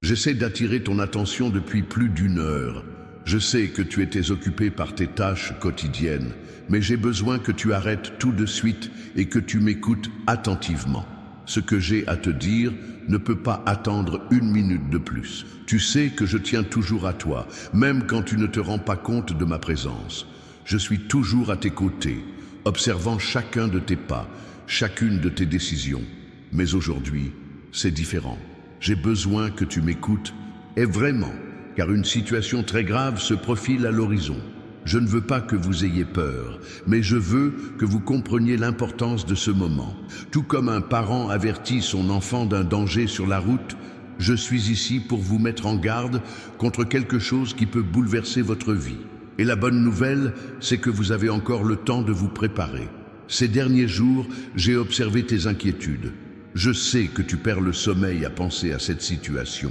J'essaie d'attirer ton attention depuis plus d'une heure. Je sais que tu étais occupé par tes tâches quotidiennes, mais j'ai besoin que tu arrêtes tout de suite et que tu m'écoutes attentivement. Ce que j'ai à te dire ne peut pas attendre une minute de plus. Tu sais que je tiens toujours à toi, même quand tu ne te rends pas compte de ma présence. Je suis toujours à tes côtés, observant chacun de tes pas, chacune de tes décisions. Mais aujourd'hui, c'est différent. J'ai besoin que tu m'écoutes, et vraiment, car une situation très grave se profile à l'horizon. Je ne veux pas que vous ayez peur, mais je veux que vous compreniez l'importance de ce moment. Tout comme un parent avertit son enfant d'un danger sur la route, je suis ici pour vous mettre en garde contre quelque chose qui peut bouleverser votre vie. Et la bonne nouvelle, c'est que vous avez encore le temps de vous préparer. Ces derniers jours, j'ai observé tes inquiétudes. Je sais que tu perds le sommeil à penser à cette situation,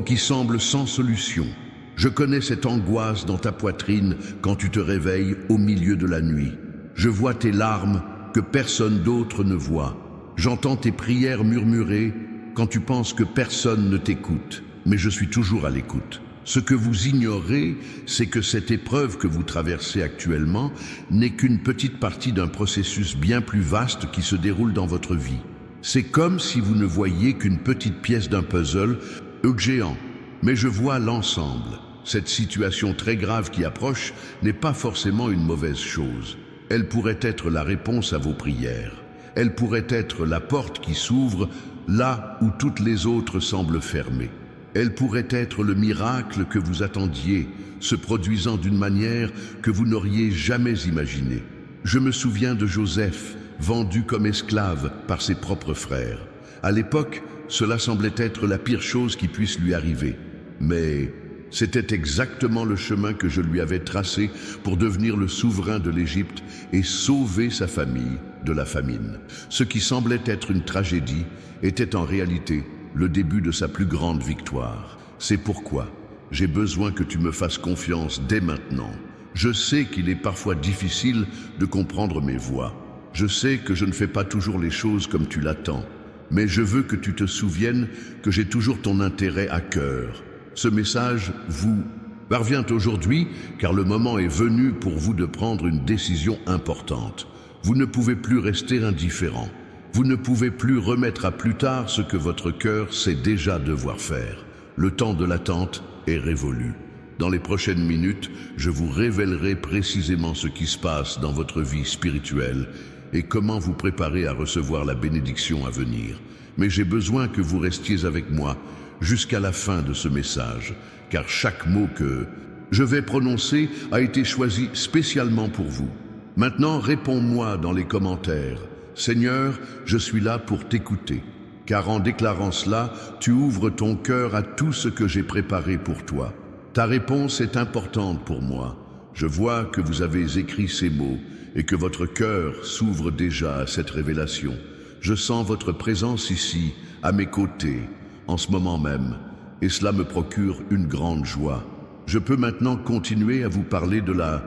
qui semble sans solution. Je connais cette angoisse dans ta poitrine quand tu te réveilles au milieu de la nuit. Je vois tes larmes que personne d'autre ne voit. J'entends tes prières murmurer quand tu penses que personne ne t'écoute. Mais je suis toujours à l'écoute. Ce que vous ignorez, c'est que cette épreuve que vous traversez actuellement n'est qu'une petite partie d'un processus bien plus vaste qui se déroule dans votre vie. C'est comme si vous ne voyiez qu'une petite pièce d'un puzzle géant. Mais je vois l'ensemble. Cette situation très grave qui approche n'est pas forcément une mauvaise chose. Elle pourrait être la réponse à vos prières. Elle pourrait être la porte qui s'ouvre là où toutes les autres semblent fermées. Elle pourrait être le miracle que vous attendiez, se produisant d'une manière que vous n'auriez jamais imaginée. Je me souviens de Joseph, vendu comme esclave par ses propres frères. À l'époque, cela semblait être la pire chose qui puisse lui arriver. Mais c'était exactement le chemin que je lui avais tracé pour devenir le souverain de l'Égypte et sauver sa famille de la famine. Ce qui semblait être une tragédie était en réalité le début de sa plus grande victoire. C'est pourquoi j'ai besoin que tu me fasses confiance dès maintenant. Je sais qu'il est parfois difficile de comprendre mes voies. Je sais que je ne fais pas toujours les choses comme tu l'attends. Mais je veux que tu te souviennes que j'ai toujours ton intérêt à cœur. Ce message vous parvient aujourd'hui car le moment est venu pour vous de prendre une décision importante. Vous ne pouvez plus rester indifférent. Vous ne pouvez plus remettre à plus tard ce que votre cœur sait déjà devoir faire. Le temps de l'attente est révolu. Dans les prochaines minutes, je vous révélerai précisément ce qui se passe dans votre vie spirituelle et comment vous préparer à recevoir la bénédiction à venir. Mais j'ai besoin que vous restiez avec moi jusqu'à la fin de ce message, car chaque mot que je vais prononcer a été choisi spécialement pour vous. Maintenant, réponds-moi dans les commentaires. Seigneur, je suis là pour t'écouter, car en déclarant cela, tu ouvres ton cœur à tout ce que j'ai préparé pour toi. Ta réponse est importante pour moi. Je vois que vous avez écrit ces mots et que votre cœur s'ouvre déjà à cette révélation. Je sens votre présence ici, à mes côtés, en ce moment même, et cela me procure une grande joie. Je peux maintenant continuer à vous parler de la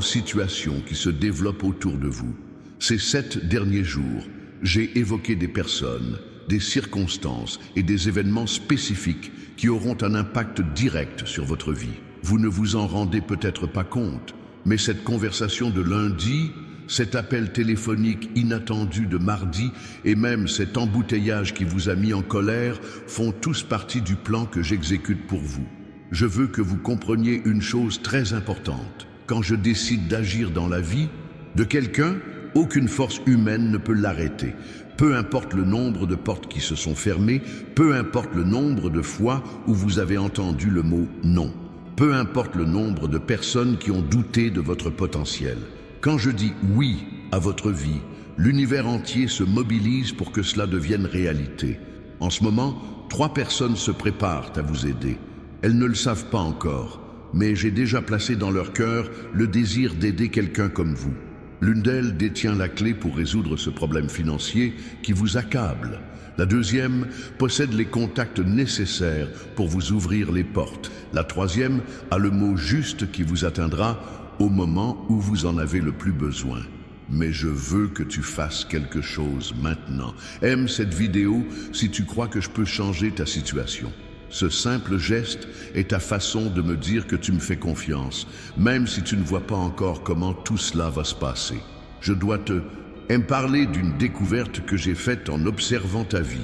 situation qui se développe autour de vous. Ces 7 derniers jours, j'ai évoqué des personnes, des circonstances et des événements spécifiques qui auront un impact direct sur votre vie. Vous ne vous en rendez peut-être pas compte, mais cette conversation de lundi, cet appel téléphonique inattendu de mardi et même cet embouteillage qui vous a mis en colère font tous partie du plan que j'exécute pour vous. Je veux que vous compreniez une chose très importante. Quand je décide d'agir dans la vie de quelqu'un, aucune force humaine ne peut l'arrêter. Peu importe le nombre de portes qui se sont fermées, peu importe le nombre de fois où vous avez entendu le mot « non ». Peu importe le nombre de personnes qui ont douté de votre potentiel. Quand je dis oui à votre vie, l'univers entier se mobilise pour que cela devienne réalité. En ce moment, 3 personnes se préparent à vous aider. Elles ne le savent pas encore, mais j'ai déjà placé dans leur cœur le désir d'aider quelqu'un comme vous. L'une d'elles détient la clé pour résoudre ce problème financier qui vous accable. La deuxième possède les contacts nécessaires pour vous ouvrir les portes. La troisième a le mot juste qui vous atteindra au moment où vous en avez le plus besoin. Mais je veux que tu fasses quelque chose maintenant. Aime cette vidéo si tu crois que je peux changer ta situation. Ce simple geste est ta façon de me dire que tu me fais confiance, même si tu ne vois pas encore comment tout cela va se passer. Je dois te parler d'une découverte que j'ai faite en observant ta vie.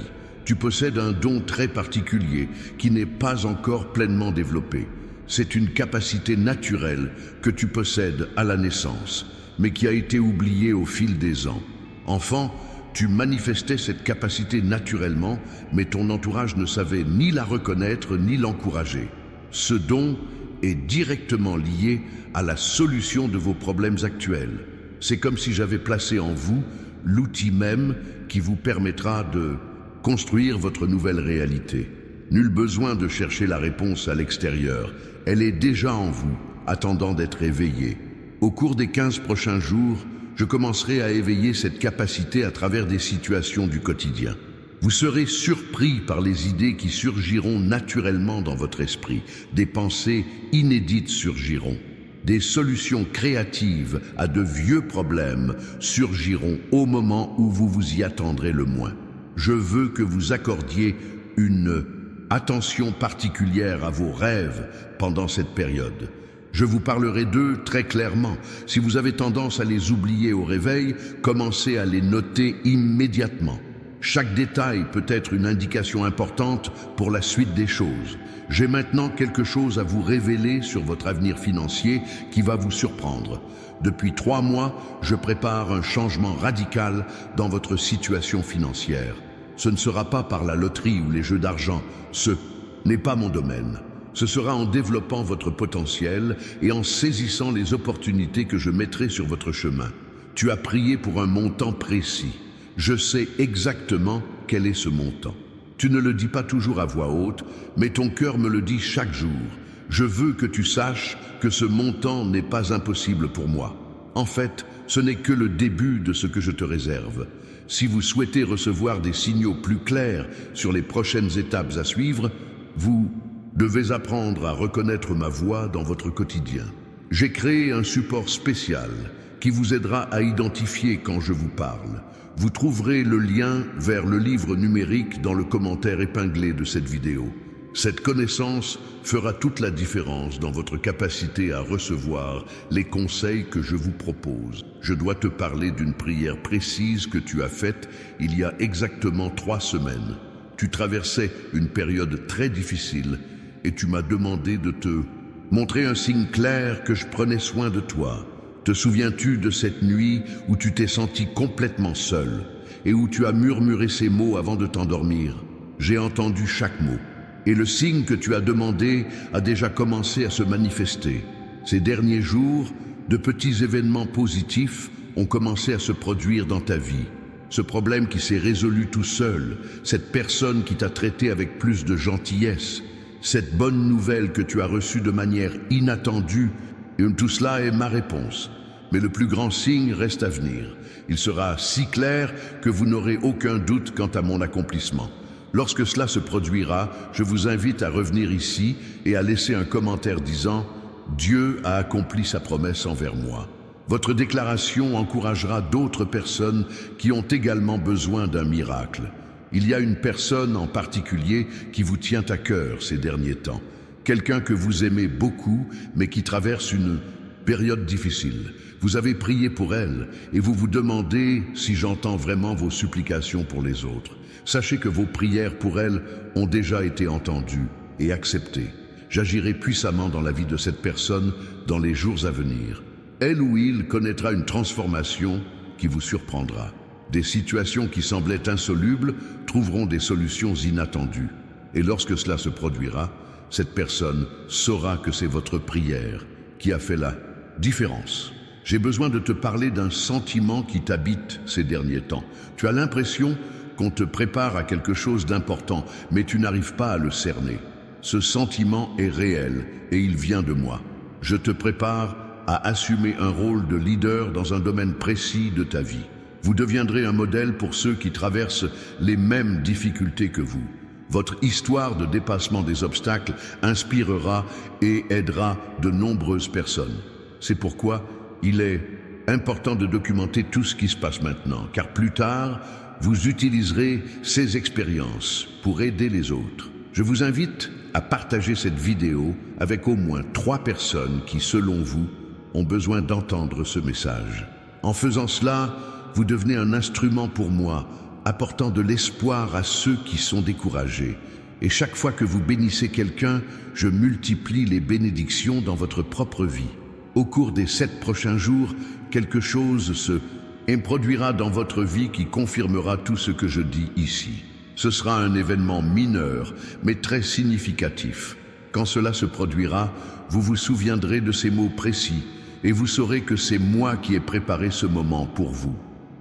Tu possèdes un don très particulier qui n'est pas encore pleinement développé. C'est une capacité naturelle que tu possèdes à la naissance, mais qui a été oubliée au fil des ans. Enfant, tu manifestais cette capacité naturellement, mais ton entourage ne savait ni la reconnaître ni l'encourager. Ce don est directement lié à la solution de vos problèmes actuels. C'est comme si j'avais placé en vous l'outil même qui vous permettra de construire votre nouvelle réalité. Nul besoin de chercher la réponse à l'extérieur. Elle est déjà en vous, attendant d'être éveillée. Au cours des 15 prochains jours, je commencerai à éveiller cette capacité à travers des situations du quotidien. Vous serez surpris par les idées qui surgiront naturellement dans votre esprit. Des pensées inédites surgiront. Des solutions créatives à de vieux problèmes surgiront au moment où vous vous y attendrez le moins. Je veux que vous accordiez une attention particulière à vos rêves pendant cette période. Je vous parlerai d'eux très clairement. Si vous avez tendance à les oublier au réveil, commencez à les noter immédiatement. Chaque détail peut être une indication importante pour la suite des choses. J'ai maintenant quelque chose à vous révéler sur votre avenir financier qui va vous surprendre. Depuis 3 mois, je prépare un changement radical dans votre situation financière. Ce ne sera pas par la loterie ou les jeux d'argent. Ce n'est pas mon domaine. Ce sera en développant votre potentiel et en saisissant les opportunités que je mettrai sur votre chemin. Tu as prié pour un montant précis. Je sais exactement quel est ce montant. Tu ne le dis pas toujours à voix haute, mais ton cœur me le dit chaque jour. Je veux que tu saches que ce montant n'est pas impossible pour moi. En fait, ce n'est que le début de ce que je te réserve. Si vous souhaitez recevoir des signaux plus clairs sur les prochaines étapes à suivre, vous devez apprendre à reconnaître ma voix dans votre quotidien. J'ai créé un support spécial qui vous aidera à identifier quand je vous parle. Vous trouverez le lien vers le livre numérique dans le commentaire épinglé de cette vidéo. Cette connaissance fera toute la différence dans votre capacité à recevoir les conseils que je vous propose. Je dois te parler d'une prière précise que tu as faite il y a exactement 3 semaines. Tu traversais une période très difficile et tu m'as demandé de te montrer un signe clair que je prenais soin de toi. Te souviens-tu de cette nuit où tu t'es senti complètement seul et où tu as murmuré ces mots avant de t'endormir? J'ai entendu chaque mot. Et le signe que tu as demandé a déjà commencé à se manifester. Ces derniers jours, de petits événements positifs ont commencé à se produire dans ta vie. Ce problème qui s'est résolu tout seul, cette personne qui t'a traité avec plus de gentillesse, cette bonne nouvelle que tu as reçue de manière inattendue, et tout cela est ma réponse. Mais le plus grand signe reste à venir. Il sera si clair que vous n'aurez aucun doute quant à mon accomplissement. Lorsque cela se produira, je vous invite à revenir ici et à laisser un commentaire disant « Dieu a accompli sa promesse envers moi ». Votre déclaration encouragera d'autres personnes qui ont également besoin d'un miracle. Il y a une personne en particulier qui vous tient à cœur ces derniers temps. Quelqu'un que vous aimez beaucoup, mais qui traverse une période difficile. Vous avez prié pour elle et vous vous demandez si j'entends vraiment vos supplications pour les autres. Sachez que vos prières pour elle ont déjà été entendues et acceptées. J'agirai puissamment dans la vie de cette personne dans les jours à venir. Elle ou il connaîtra une transformation qui vous surprendra. Des situations qui semblaient insolubles trouveront des solutions inattendues. Et lorsque cela se produira, cette personne saura que c'est votre prière qui a fait la différence. J'ai besoin de te parler d'un sentiment qui t'habite ces derniers temps. Tu as l'impression qu'on te prépare à quelque chose d'important, mais tu n'arrives pas à le cerner. Ce sentiment est réel et il vient de moi. Je te prépare à assumer un rôle de leader dans un domaine précis de ta vie. Vous deviendrez un modèle pour ceux qui traversent les mêmes difficultés que vous. Votre histoire de dépassement des obstacles inspirera et aidera de nombreuses personnes. C'est pourquoi il est important de documenter tout ce qui se passe maintenant, car plus tard, vous utiliserez ces expériences pour aider les autres. Je vous invite à partager cette vidéo avec au moins 3 personnes qui, selon vous, ont besoin d'entendre ce message. En faisant cela, vous devenez un instrument pour moi, apportant de l'espoir à ceux qui sont découragés. Et chaque fois que vous bénissez quelqu'un, je multiplie les bénédictions dans votre propre vie. Au cours des 7 prochains jours, quelque chose se produira dans votre vie qui confirmera tout ce que je dis ici. Ce sera un événement mineur, mais très significatif. Quand cela se produira, vous vous souviendrez de ces mots précis et vous saurez que c'est moi qui ai préparé ce moment pour vous.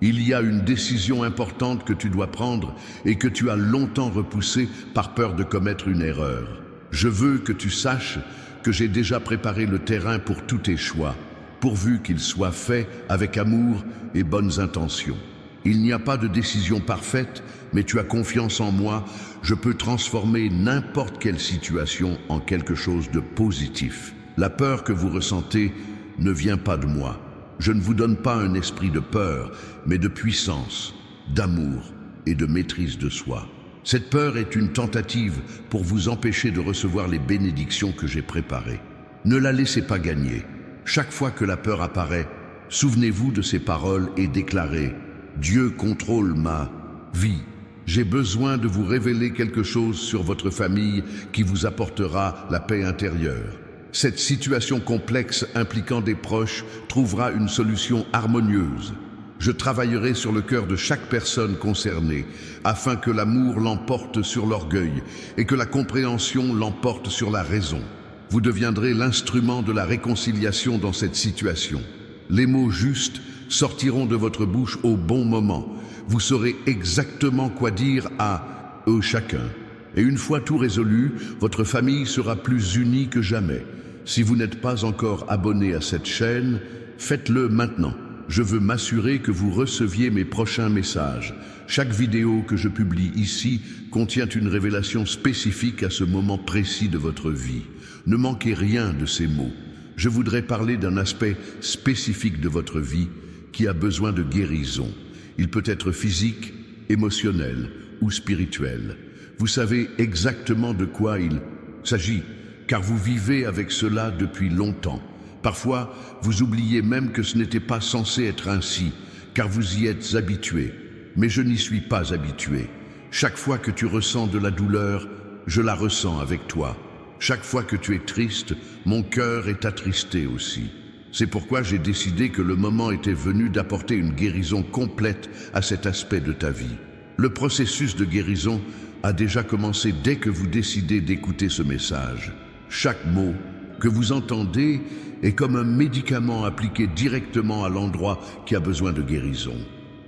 Il y a une décision importante que tu dois prendre et que tu as longtemps repoussée par peur de commettre une erreur. Je veux que tu saches que j'ai déjà préparé le terrain pour tous tes choix, pourvu qu'ils soient faits avec amour et bonnes intentions. Il n'y a pas de décision parfaite, mais tu as confiance en moi, je peux transformer n'importe quelle situation en quelque chose de positif. La peur que vous ressentez ne vient pas de moi. Je ne vous donne pas un esprit de peur, mais de puissance, d'amour et de maîtrise de soi. Cette peur est une tentative pour vous empêcher de recevoir les bénédictions que j'ai préparées. Ne la laissez pas gagner. Chaque fois que la peur apparaît, souvenez-vous de ces paroles et déclarez « Dieu contrôle ma vie ». J'ai besoin de vous révéler quelque chose sur votre famille qui vous apportera la paix intérieure. Cette situation complexe impliquant des proches trouvera une solution harmonieuse. Je travaillerai sur le cœur de chaque personne concernée, afin que l'amour l'emporte sur l'orgueil et que la compréhension l'emporte sur la raison. Vous deviendrez l'instrument de la réconciliation dans cette situation. Les mots justes sortiront de votre bouche au bon moment. Vous saurez exactement quoi dire à eux chacun. Et une fois tout résolu, votre famille sera plus unie que jamais. Si vous n'êtes pas encore abonné à cette chaîne, faites-le maintenant. Je veux m'assurer que vous receviez mes prochains messages. Chaque vidéo que je publie ici contient une révélation spécifique à ce moment précis de votre vie. Ne manquez rien de ces mots. Je voudrais parler d'un aspect spécifique de votre vie qui a besoin de guérison. Il peut être physique, émotionnel ou spirituel. Vous savez exactement de quoi il s'agit, car vous vivez avec cela depuis longtemps. Parfois, vous oubliez même que ce n'était pas censé être ainsi, car vous y êtes habitué. Mais je n'y suis pas habitué. Chaque fois que tu ressens de la douleur, je la ressens avec toi. Chaque fois que tu es triste, mon cœur est attristé aussi. C'est pourquoi j'ai décidé que le moment était venu d'apporter une guérison complète à cet aspect de ta vie. Le processus de guérison a déjà commencé dès que vous décidez d'écouter ce message. Chaque mot que vous entendez est comme un médicament appliqué directement à l'endroit qui a besoin de guérison.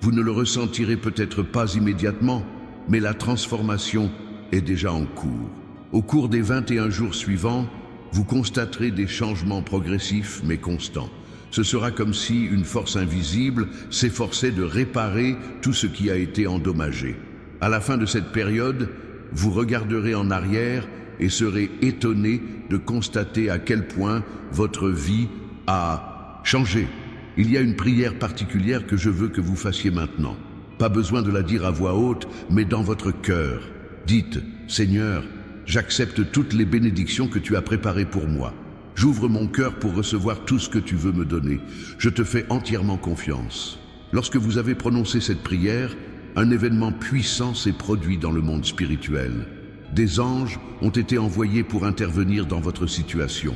Vous ne le ressentirez peut-être pas immédiatement, mais la transformation est déjà en cours. Au cours des 21 jours suivants, vous constaterez des changements progressifs mais constants. Ce sera comme si une force invisible s'efforçait de réparer tout ce qui a été endommagé. À la fin de cette période, vous regarderez en arrière et serez étonné de constater à quel point votre vie a changé. Il y a une prière particulière que je veux que vous fassiez maintenant. Pas besoin de la dire à voix haute, mais dans votre cœur. Dites, Seigneur, j'accepte toutes les bénédictions que tu as préparées pour moi. J'ouvre mon cœur pour recevoir tout ce que tu veux me donner. Je te fais entièrement confiance. Lorsque vous avez prononcé cette prière, un événement puissant s'est produit dans le monde spirituel. Des anges ont été envoyés pour intervenir dans votre situation.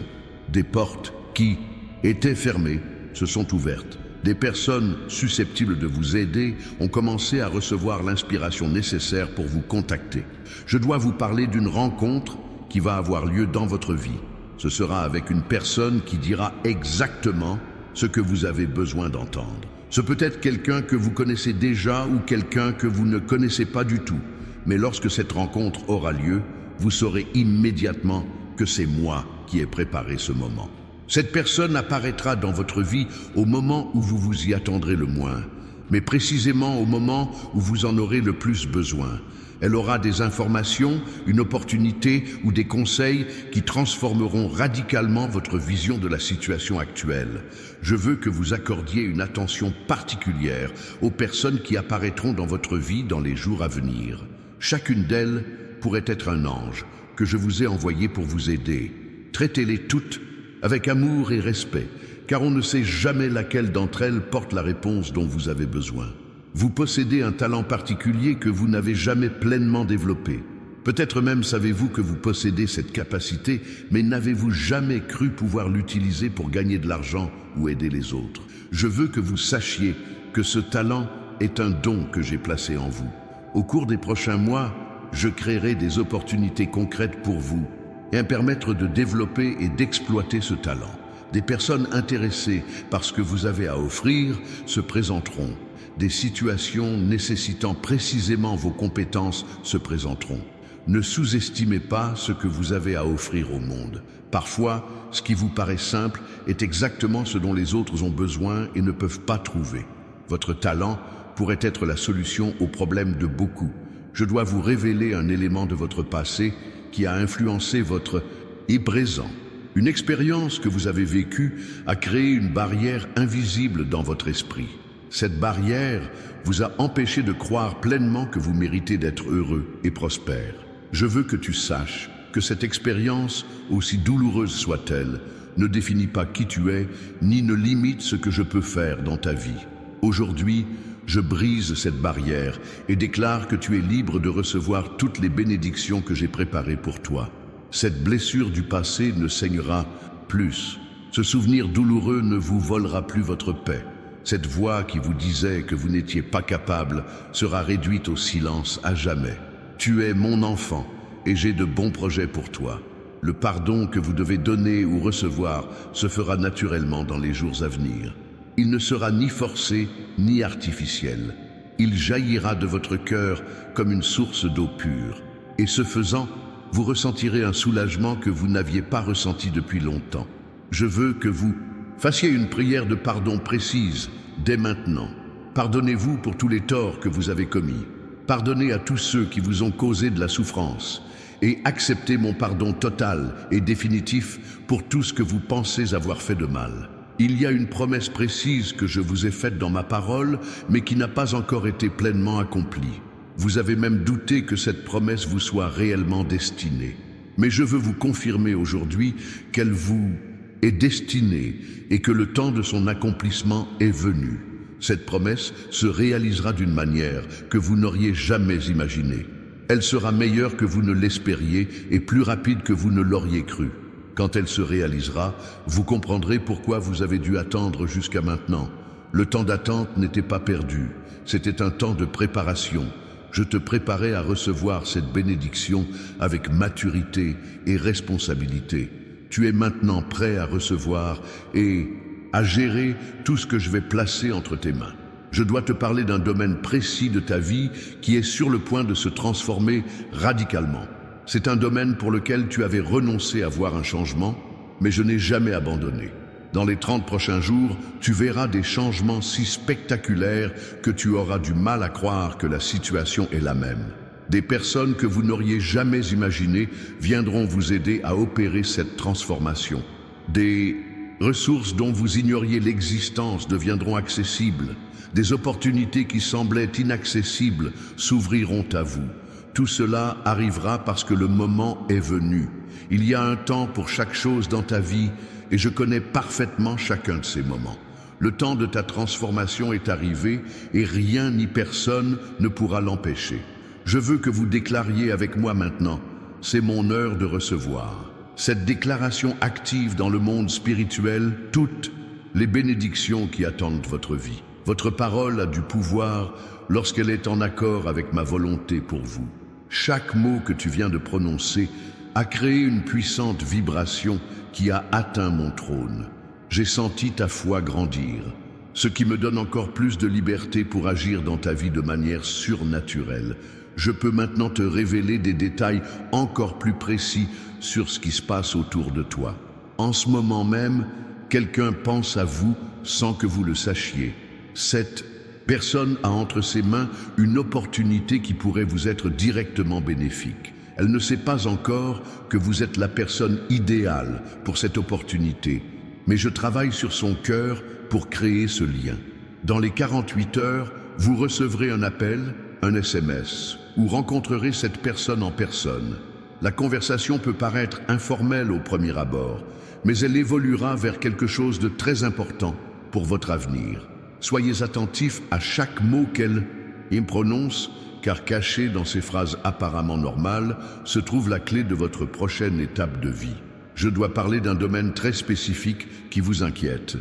Des portes qui étaient fermées se sont ouvertes. Des personnes susceptibles de vous aider ont commencé à recevoir l'inspiration nécessaire pour vous contacter. Je dois vous parler d'une rencontre qui va avoir lieu dans votre vie. Ce sera avec une personne qui dira exactement ce que vous avez besoin d'entendre. Ce peut être quelqu'un que vous connaissez déjà ou quelqu'un que vous ne connaissez pas du tout. Mais lorsque cette rencontre aura lieu, vous saurez immédiatement que c'est moi qui ai préparé ce moment. Cette personne apparaîtra dans votre vie au moment où vous vous y attendrez le moins, mais précisément au moment où vous en aurez le plus besoin. Elle aura des informations, une opportunité ou des conseils qui transformeront radicalement votre vision de la situation actuelle. Je veux que vous accordiez une attention particulière aux personnes qui apparaîtront dans votre vie dans les jours à venir. Chacune d'elles pourrait être un ange que je vous ai envoyées pour vous aider. Traitez-les toutes avec amour et respect, car on ne sait jamais laquelle d'entre elles porte la réponse dont vous avez besoin. Vous possédez un talent particulier que vous n'avez jamais pleinement développé. Peut-être même savez-vous que vous possédez cette capacité, mais n'avez-vous jamais cru pouvoir l'utiliser pour gagner de l'argent ou aider les autres. Je veux que vous sachiez que ce talent est un don que j'ai placé en vous. Au cours des prochains mois, je créerai des opportunités concrètes pour vous et permettre de développer et d'exploiter ce talent. Des personnes intéressées par ce que vous avez à offrir se présenteront. Des situations nécessitant précisément vos compétences se présenteront. Ne sous-estimez pas ce que vous avez à offrir au monde. Parfois, ce qui vous paraît simple est exactement ce dont les autres ont besoin et ne peuvent pas trouver. Votre talent pourrait être la solution aux problèmes de beaucoup. Je dois vous révéler un élément de votre passé qui a influencé votre présent. Une expérience que vous avez vécue a créé une barrière invisible dans votre esprit. Cette barrière vous a empêché de croire pleinement que vous méritez d'être heureux et prospère. Je veux que tu saches que cette expérience, aussi douloureuse soit-elle, ne définit pas qui tu es, ni ne limite ce que je peux faire dans ta vie. Aujourd'hui, je brise cette barrière et déclare que tu es libre de recevoir toutes les bénédictions que j'ai préparées pour toi. Cette blessure du passé ne saignera plus. Ce souvenir douloureux ne vous volera plus votre paix. Cette voix qui vous disait que vous n'étiez pas capable sera réduite au silence à jamais. Tu es mon enfant et j'ai de bons projets pour toi. Le pardon que vous devez donner ou recevoir se fera naturellement dans les jours à venir. Il ne sera ni forcé ni artificiel. Il jaillira de votre cœur comme une source d'eau pure. Et ce faisant, vous ressentirez un soulagement que vous n'aviez pas ressenti depuis longtemps. Je veux que vous fassiez une prière de pardon précise dès maintenant. Pardonnez-vous pour tous les torts que vous avez commis. Pardonnez à tous ceux qui vous ont causé de la souffrance. Et acceptez mon pardon total et définitif pour tout ce que vous pensez avoir fait de mal. Il y a une promesse précise que je vous ai faite dans ma parole, mais qui n'a pas encore été pleinement accomplie. Vous avez même douté que cette promesse vous soit réellement destinée. Mais je veux vous confirmer aujourd'hui qu'elle vous est destinée et que le temps de son accomplissement est venu. Cette promesse se réalisera d'une manière que vous n'auriez jamais imaginée. Elle sera meilleure que vous ne l'espériez et plus rapide que vous ne l'auriez cru. Quand elle se réalisera, vous comprendrez pourquoi vous avez dû attendre jusqu'à maintenant. Le temps d'attente n'était pas perdu, c'était un temps de préparation. Je te préparais à recevoir cette bénédiction avec maturité et responsabilité. Tu es maintenant prêt à recevoir et à gérer tout ce que je vais placer entre tes mains. Je dois te parler d'un domaine précis de ta vie qui est sur le point de se transformer radicalement. C'est un domaine pour lequel tu avais renoncé à voir un changement, mais je n'ai jamais abandonné. Dans les 30 prochains jours, tu verras des changements si spectaculaires que tu auras du mal à croire que la situation est la même. Des personnes que vous n'auriez jamais imaginées viendront vous aider à opérer cette transformation. Des ressources dont vous ignoriez l'existence deviendront accessibles. Des opportunités qui semblaient inaccessibles s'ouvriront à vous. Tout cela arrivera parce que le moment est venu. Il y a un temps pour chaque chose dans ta vie et je connais parfaitement chacun de ces moments. Le temps de ta transformation est arrivé et rien ni personne ne pourra l'empêcher. Je veux que vous déclariez avec moi maintenant, c'est mon heure de recevoir. Cette déclaration active dans le monde spirituel toutes les bénédictions qui attendent votre vie. Votre parole a du pouvoir lorsqu'elle est en accord avec ma volonté pour vous. Chaque mot que tu viens de prononcer a créé une puissante vibration qui a atteint mon trône. J'ai senti ta foi grandir, ce qui me donne encore plus de liberté pour agir dans ta vie de manière surnaturelle. Je peux maintenant te révéler des détails encore plus précis sur ce qui se passe autour de toi. En ce moment même, quelqu'un pense à vous sans que vous le sachiez. Cette personne a entre ses mains une opportunité qui pourrait vous être directement bénéfique. Elle ne sait pas encore que vous êtes la personne idéale pour cette opportunité, mais je travaille sur son cœur pour créer ce lien. Dans les 48 heures, vous recevrez un appel, un SMS, ou rencontrerez cette personne en personne. La conversation peut paraître informelle au premier abord, mais elle évoluera vers quelque chose de très important pour votre avenir. Soyez attentifs à chaque mot qu'elle prononce, car caché dans ces phrases apparemment normales se trouve la clé de votre prochaine étape de vie. Je dois parler d'un domaine très spécifique qui vous inquiète,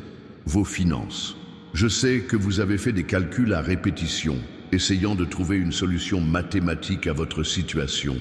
vos finances. Je sais que vous avez fait des calculs à répétition, essayant de trouver une solution mathématique à votre situation.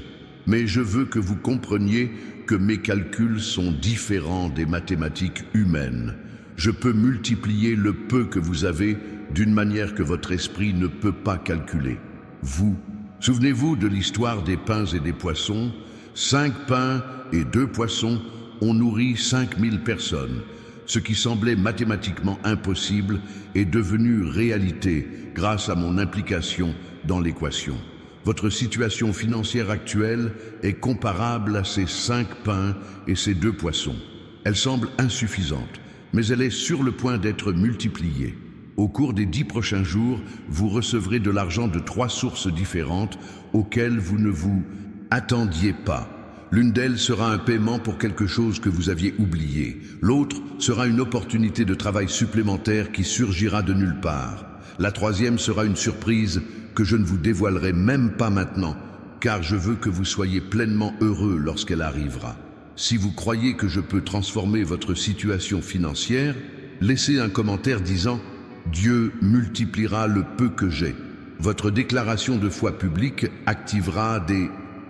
Mais je veux que vous compreniez que mes calculs sont différents des mathématiques humaines. Je peux multiplier le peu que vous avez d'une manière que votre esprit ne peut pas calculer. Vous, souvenez-vous de l'histoire des pains et des poissons. 5 pains et 2 poissons ont nourri 5000 personnes. Ce qui semblait mathématiquement impossible est devenu réalité grâce à mon implication dans l'équation. Votre situation financière actuelle est comparable à ces 5 pains et ces 2 poissons. Elle semble insuffisante, mais elle est sur le point d'être multipliée. Au cours des 10 prochains jours, vous recevrez de l'argent de 3 sources différentes auxquelles vous ne vous attendiez pas. L'une d'elles sera un paiement pour quelque chose que vous aviez oublié. L'autre sera une opportunité de travail supplémentaire qui surgira de nulle part. La troisième sera une surprise que je ne vous dévoilerai même pas maintenant, car je veux que vous soyez pleinement heureux lorsqu'elle arrivera. Si vous croyez que je peux transformer votre situation financière, laissez un commentaire disant « Dieu multipliera le peu que j'ai ». Votre déclaration de foi publique activera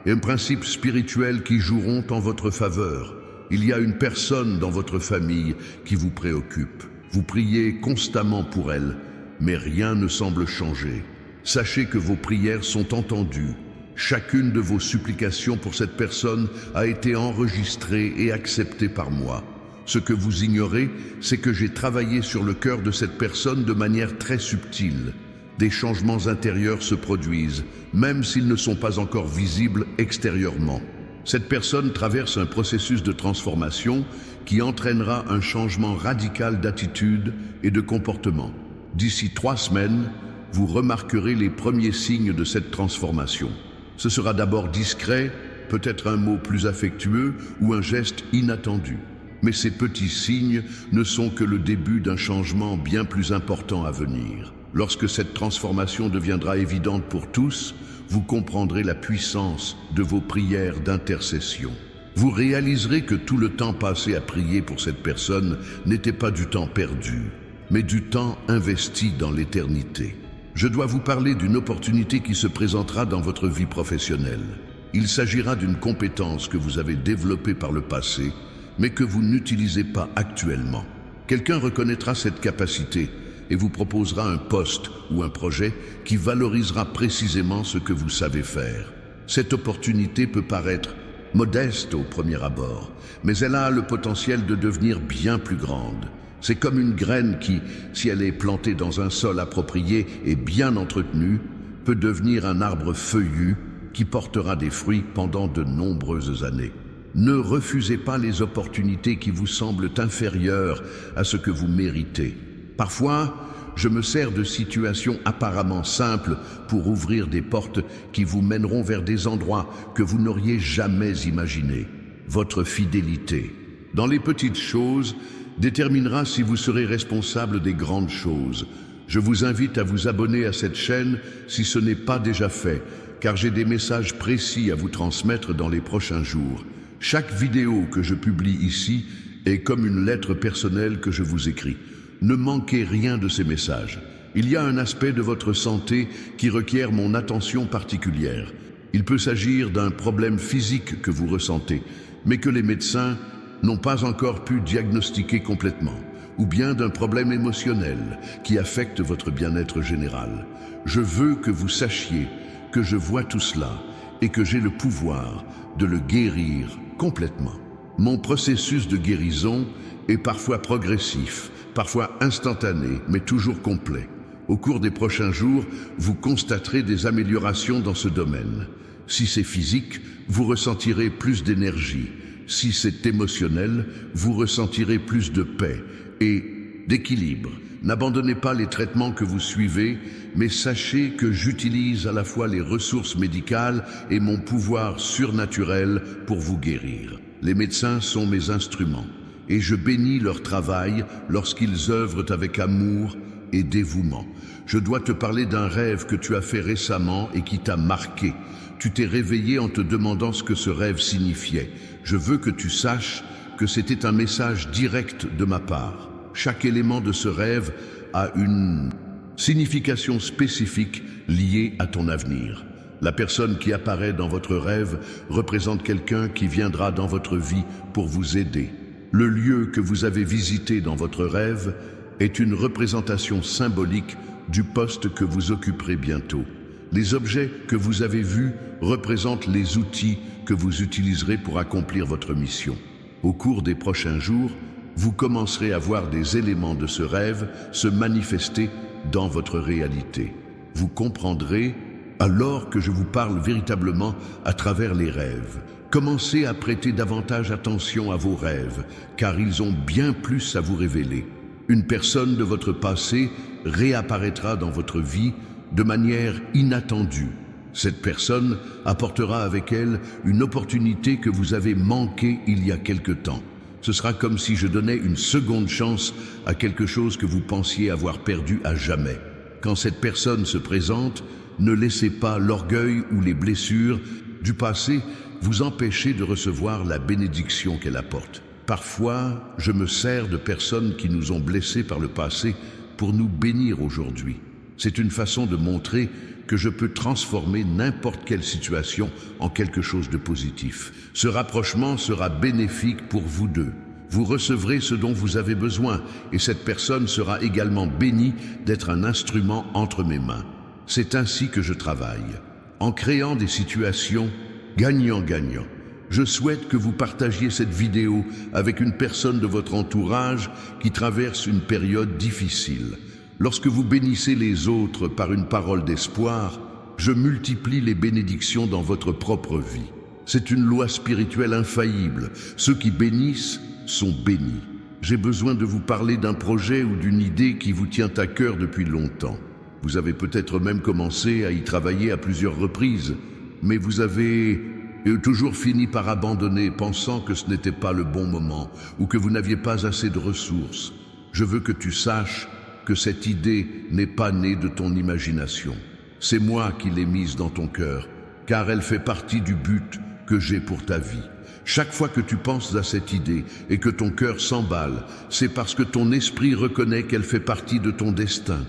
un principe spirituel qui joueront en votre faveur. Il y a une personne dans votre famille qui vous préoccupe. Vous priez constamment pour elle, mais rien ne semble changer. Sachez que vos prières sont entendues. Chacune de vos supplications pour cette personne a été enregistrée et acceptée par moi. Ce que vous ignorez, c'est que j'ai travaillé sur le cœur de cette personne de manière très subtile. Des changements intérieurs se produisent, même s'ils ne sont pas encore visibles extérieurement. Cette personne traverse un processus de transformation qui entraînera un changement radical d'attitude et de comportement. D'ici 3 semaines, vous remarquerez les premiers signes de cette transformation. Ce sera d'abord discret, peut-être un mot plus affectueux ou un geste inattendu. Mais ces petits signes ne sont que le début d'un changement bien plus important à venir. Lorsque cette transformation deviendra évidente pour tous, vous comprendrez la puissance de vos prières d'intercession. Vous réaliserez que tout le temps passé à prier pour cette personne n'était pas du temps perdu, mais du temps investi dans l'éternité. Je dois vous parler d'une opportunité qui se présentera dans votre vie professionnelle. Il s'agira d'une compétence que vous avez développée par le passé, mais que vous n'utilisez pas actuellement. Quelqu'un reconnaîtra cette capacité et vous proposera un poste ou un projet qui valorisera précisément ce que vous savez faire. Cette opportunité peut paraître modeste au premier abord, mais elle a le potentiel de devenir bien plus grande. C'est comme une graine qui, si elle est plantée dans un sol approprié et bien entretenu, peut devenir un arbre feuillu qui portera des fruits pendant de nombreuses années. Ne refusez pas les opportunités qui vous semblent inférieures à ce que vous méritez. Parfois, je me sers de situations apparemment simples pour ouvrir des portes qui vous mèneront vers des endroits que vous n'auriez jamais imaginés. Votre fidélité dans les petites choses déterminera si vous serez responsable des grandes choses. Je vous invite à vous abonner à cette chaîne si ce n'est pas déjà fait, car j'ai des messages précis à vous transmettre dans les prochains jours. Chaque vidéo que je publie ici est comme une lettre personnelle que je vous écris. Ne manquez rien de ces messages. Il y a un aspect de votre santé qui requiert mon attention particulière. Il peut s'agir d'un problème physique que vous ressentez, mais que les médecins n'ont pas encore pu diagnostiquer complètement, ou bien d'un problème émotionnel qui affecte votre bien-être général. Je veux que vous sachiez que je vois tout cela et que j'ai le pouvoir de le guérir complètement. Mon processus de guérison est parfois progressif, parfois instantané, mais toujours complet. Au cours des prochains jours, vous constaterez des améliorations dans ce domaine. Si c'est physique, vous ressentirez plus d'énergie. Si c'est émotionnel, vous ressentirez plus de paix et d'équilibre. N'abandonnez pas les traitements que vous suivez, mais sachez que j'utilise à la fois les ressources médicales et mon pouvoir surnaturel pour vous guérir. Les médecins sont mes instruments, et je bénis leur travail lorsqu'ils œuvrent avec amour et dévouement. Je dois te parler d'un rêve que tu as fait récemment et qui t'a marqué. Tu t'es réveillé en te demandant ce que ce rêve signifiait. Je veux que tu saches que c'était un message direct de ma part. Chaque élément de ce rêve a une signification spécifique liée à ton avenir. La personne qui apparaît dans votre rêve représente quelqu'un qui viendra dans votre vie pour vous aider. Le lieu que vous avez visité dans votre rêve est une représentation symbolique du poste que vous occuperez bientôt. Les objets que vous avez vus représentent les outils que vous utiliserez pour accomplir votre mission. Au cours des prochains jours, vous commencerez à voir des éléments de ce rêve se manifester dans votre réalité. Vous comprendrez alors que je vous parle véritablement à travers les rêves. Commencez à prêter davantage attention à vos rêves, car ils ont bien plus à vous révéler. Une personne de votre passé réapparaîtra dans votre vie de manière inattendue. Cette personne apportera avec elle une opportunité que vous avez manquée il y a quelque temps. Ce sera comme si je donnais une seconde chance à quelque chose que vous pensiez avoir perdu à jamais. Quand cette personne se présente, ne laissez pas l'orgueil ou les blessures du passé vous empêcher de recevoir la bénédiction qu'elle apporte. Parfois, je me sers de personnes qui nous ont blessés par le passé pour nous bénir aujourd'hui. C'est une façon de montrer que je peux transformer n'importe quelle situation en quelque chose de positif. Ce rapprochement sera bénéfique pour vous deux. Vous recevrez ce dont vous avez besoin et cette personne sera également bénie d'être un instrument entre mes mains. C'est ainsi que je travaille, en créant des situations gagnant-gagnant. Je souhaite que vous partagiez cette vidéo avec une personne de votre entourage qui traverse une période difficile. Lorsque vous bénissez les autres par une parole d'espoir, je multiplie les bénédictions dans votre propre vie. C'est une loi spirituelle infaillible. Ceux qui bénissent sont bénis. J'ai besoin de vous parler d'un projet ou d'une idée qui vous tient à cœur depuis longtemps. Vous avez peut-être même commencé à y travailler à plusieurs reprises, mais vous avez toujours fini par abandonner, pensant que ce n'était pas le bon moment ou que vous n'aviez pas assez de ressources. Je veux que tu saches que cette idée n'est pas née de ton imagination. C'est moi qui l'ai mise dans ton cœur, car elle fait partie du but que j'ai pour ta vie. Chaque fois que tu penses à cette idée et que ton cœur s'emballe, c'est parce que ton esprit reconnaît qu'elle fait partie de ton destin.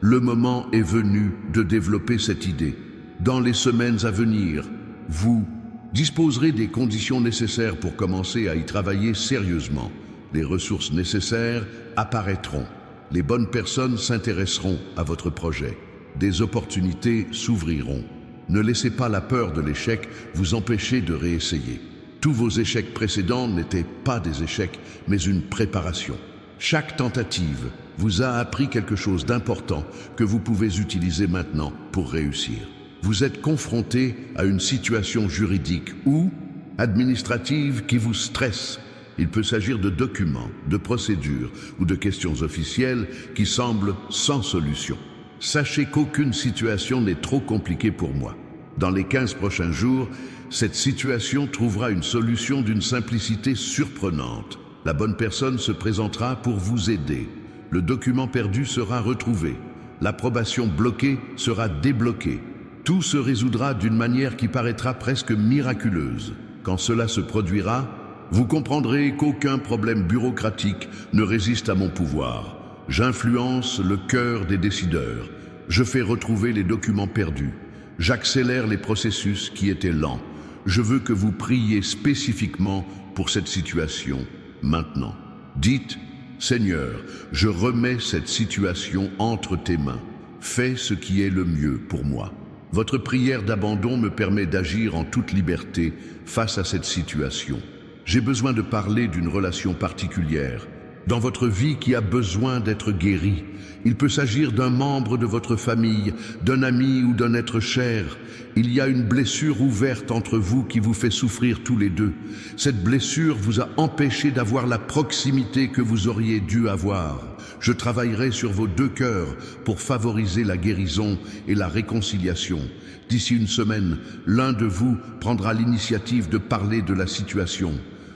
Le moment est venu de développer cette idée. Dans les semaines à venir, vous disposerez des conditions nécessaires pour commencer à y travailler sérieusement. Les ressources nécessaires apparaîtront. Les bonnes personnes s'intéresseront à votre projet. Des opportunités s'ouvriront. Ne laissez pas la peur de l'échec vous empêcher de réessayer. Tous vos échecs précédents n'étaient pas des échecs, mais une préparation. Chaque tentative vous a appris quelque chose d'important que vous pouvez utiliser maintenant pour réussir. Vous êtes confronté à une situation juridique ou administrative qui vous stresse. Il peut s'agir de documents, de procédures ou de questions officielles qui semblent sans solution. Sachez qu'aucune situation n'est trop compliquée pour moi. Dans les 15 prochains jours, cette situation trouvera une solution d'une simplicité surprenante. La bonne personne se présentera pour vous aider. Le document perdu sera retrouvé. L'approbation bloquée sera débloquée. Tout se résoudra d'une manière qui paraîtra presque miraculeuse. Quand cela se produira, vous comprendrez qu'aucun problème bureaucratique ne résiste à mon pouvoir. J'influence le cœur des décideurs. Je fais retrouver les documents perdus. J'accélère les processus qui étaient lents. Je veux que vous priez spécifiquement pour cette situation, maintenant. Dites, Seigneur, je remets cette situation entre tes mains. Fais ce qui est le mieux pour moi. Votre prière d'abandon me permet d'agir en toute liberté face à cette situation. J'ai besoin de parler d'une relation particulière dans votre vie qui a besoin d'être guérie. Il peut s'agir d'un membre de votre famille, d'un ami ou d'un être cher. Il y a une blessure ouverte entre vous qui vous fait souffrir tous les deux. Cette blessure vous a empêché d'avoir la proximité que vous auriez dû avoir. Je travaillerai sur vos deux cœurs pour favoriser la guérison et la réconciliation. D'ici une semaine, l'un de vous prendra l'initiative de parler de la situation.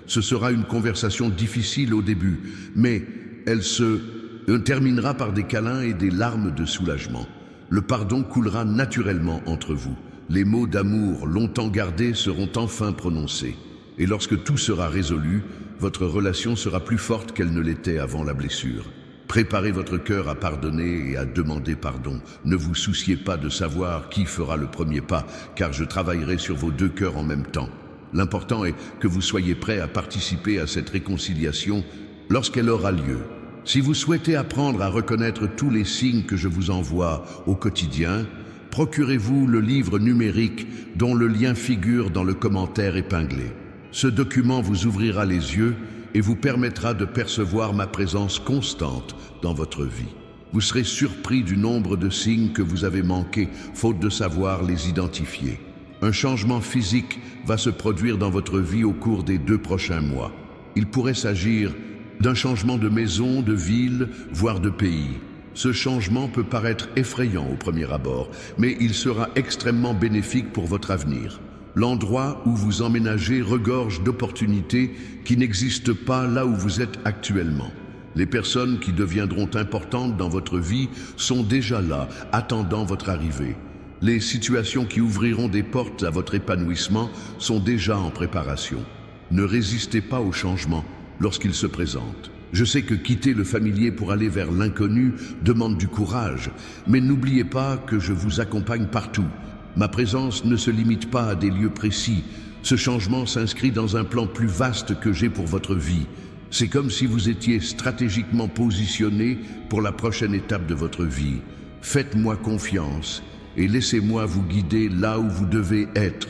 Ce sera une conversation difficile au début, mais elle se terminera par des câlins et des larmes de soulagement. Le pardon coulera naturellement entre vous. Les mots d'amour longtemps gardés seront enfin prononcés. Et lorsque tout sera résolu, votre relation sera plus forte qu'elle ne l'était avant la blessure. Préparez votre cœur à pardonner et à demander pardon. Ne vous souciez pas de savoir qui fera le premier pas, car je travaillerai sur vos deux cœurs en même temps. L'important est que vous soyez prêts à participer à cette réconciliation lorsqu'elle aura lieu. Si vous souhaitez apprendre à reconnaître tous les signes que je vous envoie au quotidien, procurez-vous le livre numérique dont le lien figure dans le commentaire épinglé. Ce document vous ouvrira les yeux et vous permettra de percevoir ma présence constante dans votre vie. Vous serez surpris du nombre de signes que vous avez manqués, faute de savoir les identifier. Un changement physique va se produire dans votre vie au cours des 2 prochains mois. Il pourrait s'agir d'un changement de maison, de ville, voire de pays. Ce changement peut paraître effrayant au premier abord, mais il sera extrêmement bénéfique pour votre avenir. L'endroit où vous emménagez regorge d'opportunités qui n'existent pas là où vous êtes actuellement. Les personnes qui deviendront importantes dans votre vie sont déjà là, attendant votre arrivée. Les situations qui ouvriront des portes à votre épanouissement sont déjà en préparation. Ne résistez pas au changement lorsqu'il se présente. Je sais que quitter le familier pour aller vers l'inconnu demande du courage, mais n'oubliez pas que je vous accompagne partout. Ma présence ne se limite pas à des lieux précis. Ce changement s'inscrit dans un plan plus vaste que j'ai pour votre vie. C'est comme si vous étiez stratégiquement positionné pour la prochaine étape de votre vie. Faites-moi confiance et laissez-moi vous guider là où vous devez être.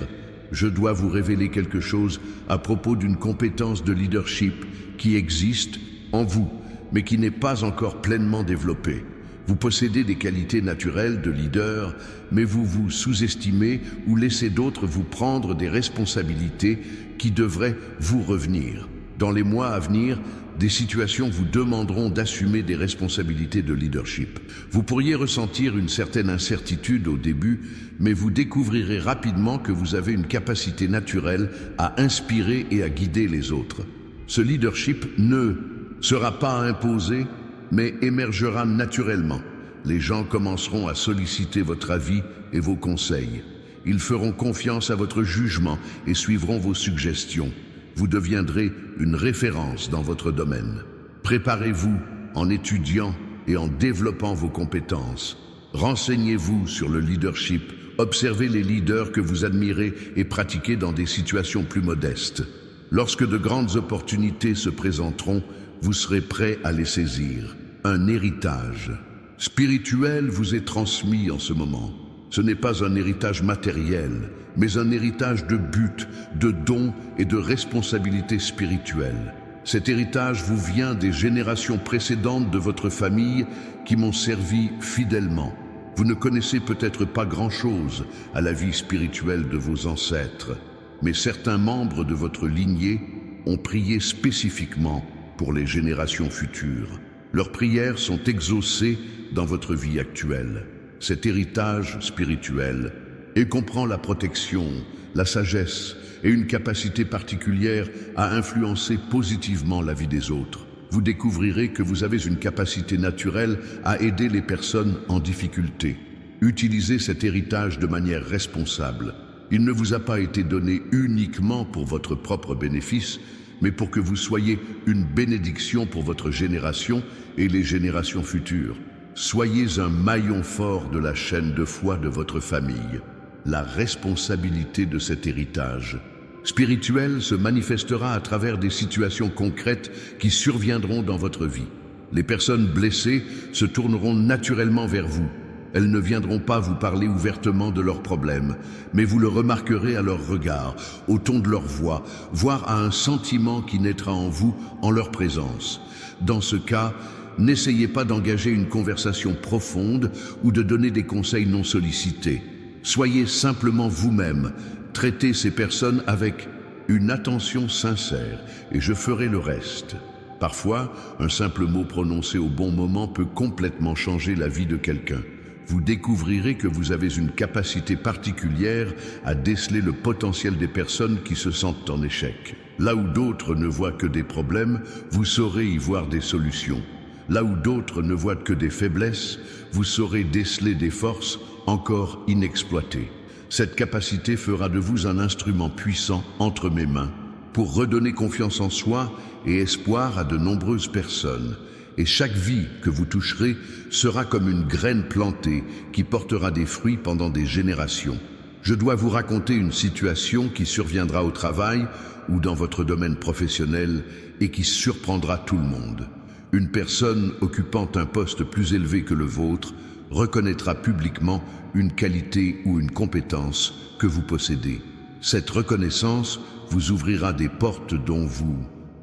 Je dois vous révéler quelque chose à propos d'une compétence de leadership qui existe en vous, mais qui n'est pas encore pleinement développée. Vous possédez des qualités naturelles de leader, mais vous vous sous-estimez ou laissez d'autres vous prendre des responsabilités qui devraient vous revenir. Dans les mois à venir, des situations vous demanderont d'assumer des responsabilités de leadership. Vous pourriez ressentir une certaine incertitude au début, mais vous découvrirez rapidement que vous avez une capacité naturelle à inspirer et à guider les autres. Ce leadership ne sera pas imposé, mais émergera naturellement. Les gens commenceront à solliciter votre avis et vos conseils. Ils feront confiance à votre jugement et suivront vos suggestions. Vous deviendrez une référence dans votre domaine. Préparez-vous en étudiant et en développant vos compétences. Renseignez-vous sur le leadership. Observez les leaders que vous admirez et pratiquez dans des situations plus modestes. Lorsque de grandes opportunités se présenteront, vous serez prêt à les saisir. Un héritage spirituel vous est transmis en ce moment. Ce n'est pas un héritage matériel, mais un héritage de but, de dons et de responsabilités spirituelles. Cet héritage vous vient des générations précédentes de votre famille qui m'ont servi fidèlement. Vous ne connaissez peut-être pas grand-chose à la vie spirituelle de vos ancêtres, mais certains membres de votre lignée ont prié spécifiquement pour les générations futures. Leurs prières sont exaucées dans votre vie actuelle. Cet héritage spirituel et comprend la protection, la sagesse et une capacité particulière à influencer positivement la vie des autres. Vous découvrirez que vous avez une capacité naturelle à aider les personnes en difficulté. Utilisez cet héritage de manière responsable. Il ne vous a pas été donné uniquement pour votre propre bénéfice, mais pour que vous soyez une bénédiction pour votre génération et les générations futures. Soyez un maillon fort de la chaîne de foi de votre famille. La responsabilité de cet héritage spirituel se manifestera à travers des situations concrètes qui surviendront dans votre vie. Les personnes blessées se tourneront naturellement vers vous. Elles ne viendront pas vous parler ouvertement de leurs problèmes, mais vous le remarquerez à leur regard, au ton de leur voix, voire à un sentiment qui naîtra en vous en leur présence. Dans ce cas, n'essayez pas d'engager une conversation profonde ou de donner des conseils non sollicités. Soyez simplement vous-même, traitez ces personnes avec une attention sincère et je ferai le reste. Parfois, un simple mot prononcé au bon moment peut complètement changer la vie de quelqu'un. Vous découvrirez que vous avez une capacité particulière à déceler le potentiel des personnes qui se sentent en échec. Là où d'autres ne voient que des problèmes, vous saurez y voir des solutions. Là où d'autres ne voient que des faiblesses, vous saurez déceler des forces encore inexploitées. Cette capacité fera de vous un instrument puissant entre mes mains pour redonner confiance en soi et espoir à de nombreuses personnes. Et chaque vie que vous toucherez sera comme une graine plantée qui portera des fruits pendant des générations. Je dois vous raconter une situation qui surviendra au travail ou dans votre domaine professionnel et qui surprendra tout le monde. Une personne occupant un poste plus élevé que le vôtre reconnaîtra publiquement une qualité ou une compétence que vous possédez. Cette reconnaissance vous ouvrira des portes dont vous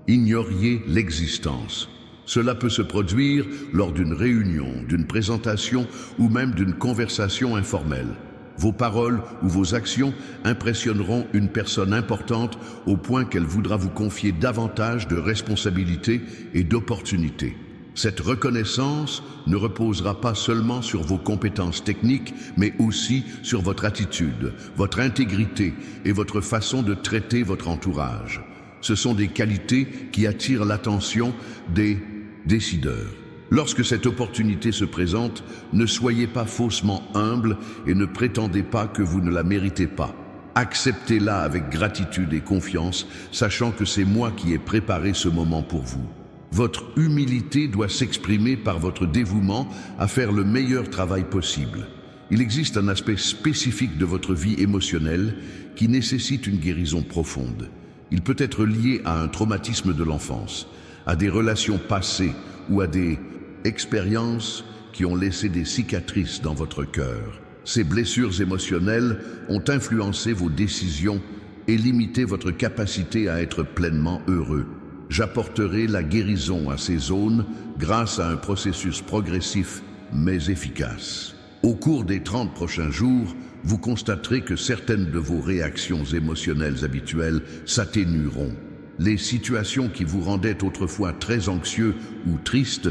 ignoriez l'existence. Cela peut se produire lors d'une réunion, d'une présentation ou même d'une conversation informelle. Vos paroles ou vos actions impressionneront une personne importante au point qu'elle voudra vous confier davantage de responsabilités et d'opportunités. Cette reconnaissance ne reposera pas seulement sur vos compétences techniques, mais aussi sur votre attitude, votre intégrité et votre façon de traiter votre entourage. Ce sont des qualités qui attirent l'attention des décideurs. Lorsque cette opportunité se présente, ne soyez pas faussement humble et ne prétendez pas que vous ne la méritez pas. Acceptez-la avec gratitude et confiance, sachant que c'est moi qui ai préparé ce moment pour vous. Votre humilité doit s'exprimer par votre dévouement à faire le meilleur travail possible. Il existe un aspect spécifique de votre vie émotionnelle qui nécessite une guérison profonde. Il peut être lié à un traumatisme de l'enfance, à des relations passées ou à des expériences qui ont laissé des cicatrices dans votre cœur. Ces blessures émotionnelles ont influencé vos décisions et limité votre capacité à être pleinement heureux. J'apporterai la guérison à ces zones grâce à un processus progressif mais efficace. Au cours des 30 prochains jours, vous constaterez que certaines de vos réactions émotionnelles habituelles s'atténueront. Les situations qui vous rendaient autrefois très anxieux ou tristes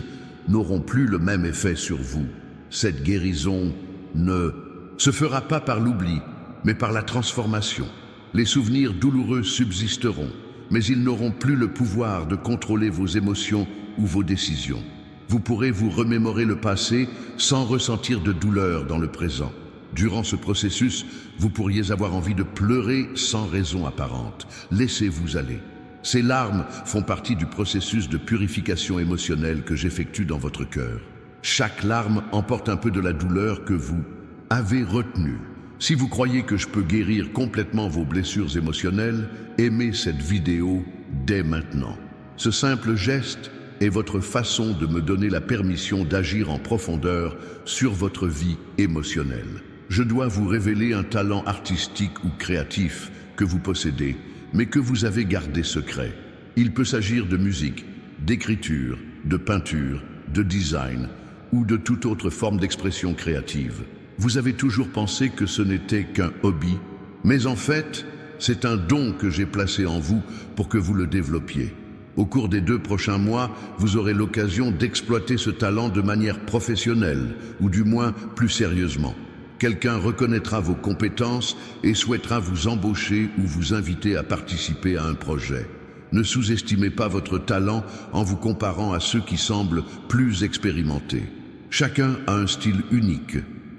n'auront plus le même effet sur vous. Cette guérison ne se fera pas par l'oubli, mais par la transformation. Les souvenirs douloureux subsisteront, mais ils n'auront plus le pouvoir de contrôler vos émotions ou vos décisions. Vous pourrez vous remémorer le passé sans ressentir de douleur dans le présent. Durant ce processus, vous pourriez avoir envie de pleurer sans raison apparente. Laissez-vous aller. Ces larmes font partie du processus de purification émotionnelle que j'effectue dans votre cœur. Chaque larme emporte un peu de la douleur que vous avez retenue. Si vous croyez que je peux guérir complètement vos blessures émotionnelles, aimez cette vidéo dès maintenant. Ce simple geste est votre façon de me donner la permission d'agir en profondeur sur votre vie émotionnelle. Je dois vous révéler un talent artistique ou créatif que vous possédez, mais que vous avez gardé secret. Il peut s'agir de musique, d'écriture, de peinture, de design ou de toute autre forme d'expression créative. Vous avez toujours pensé que ce n'était qu'un hobby, mais en fait, c'est un don que j'ai placé en vous pour que vous le développiez. Au cours des 2 prochains mois, vous aurez l'occasion d'exploiter ce talent de manière professionnelle, ou du moins plus sérieusement. Quelqu'un reconnaîtra vos compétences et souhaitera vous embaucher ou vous inviter à participer à un projet. Ne sous-estimez pas votre talent en vous comparant à ceux qui semblent plus expérimentés. Chacun a un style unique,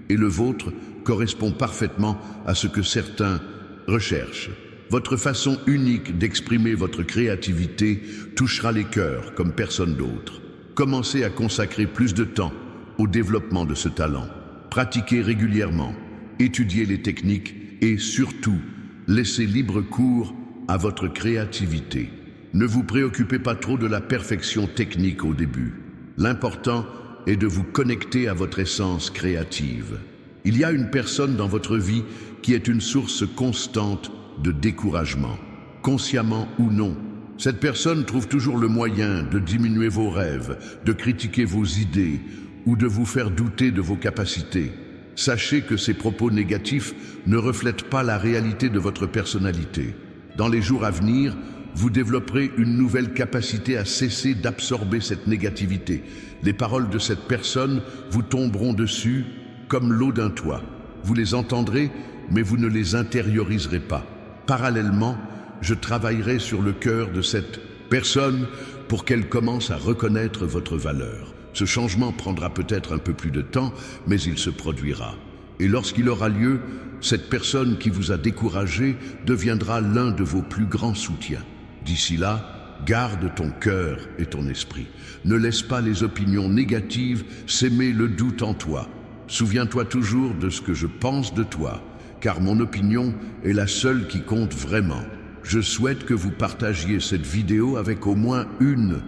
et le vôtre correspond parfaitement à ce que certains recherchent. Votre façon unique d'exprimer votre créativité touchera les cœurs comme personne d'autre. Commencez à consacrer plus de temps au développement de ce talent. Pratiquez régulièrement, étudiez les techniques et surtout, laissez libre cours à votre créativité. Ne vous préoccupez pas trop de la perfection technique au début. L'important est de vous connecter à votre essence créative. Il y a une personne dans votre vie qui est une source constante de découragement, consciemment ou non. Cette personne trouve toujours le moyen de diminuer vos rêves, de critiquer vos idées ou de vous faire douter de vos capacités. Sachez que ces propos négatifs ne reflètent pas la réalité de votre personnalité. Dans les jours à venir, vous développerez une nouvelle capacité à cesser d'absorber cette négativité. Les paroles de cette personne vous tomberont dessus comme l'eau d'un toit. Vous les entendrez, mais vous ne les intérioriserez pas. Parallèlement, je travaillerai sur le cœur de cette personne pour qu'elle commence à reconnaître votre valeur. Ce changement prendra peut-être un peu plus de temps, mais il se produira. Et lorsqu'il aura lieu, cette personne qui vous a découragé deviendra l'un de vos plus grands soutiens. D'ici là, garde ton cœur et ton esprit. Ne laisse pas les opinions négatives s'aimer le doute en toi. Souviens-toi toujours de ce que je pense de toi, car mon opinion est la seule qui compte vraiment. Je souhaite que vous partagiez cette vidéo avec au moins une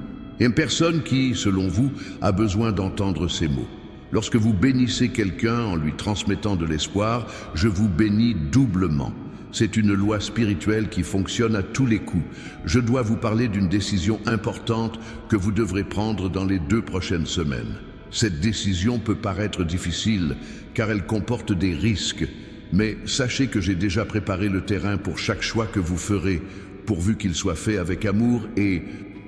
personne qui, selon vous, a besoin d'entendre ces mots. Lorsque vous bénissez quelqu'un en lui transmettant de l'espoir, je vous bénis doublement. C'est une loi spirituelle qui fonctionne à tous les coups. Je dois vous parler d'une décision importante que vous devrez prendre dans les 2 prochaines semaines. Cette décision peut paraître difficile car elle comporte des risques, mais sachez que j'ai déjà préparé le terrain pour chaque choix que vous ferez, pourvu qu'il soit fait avec amour et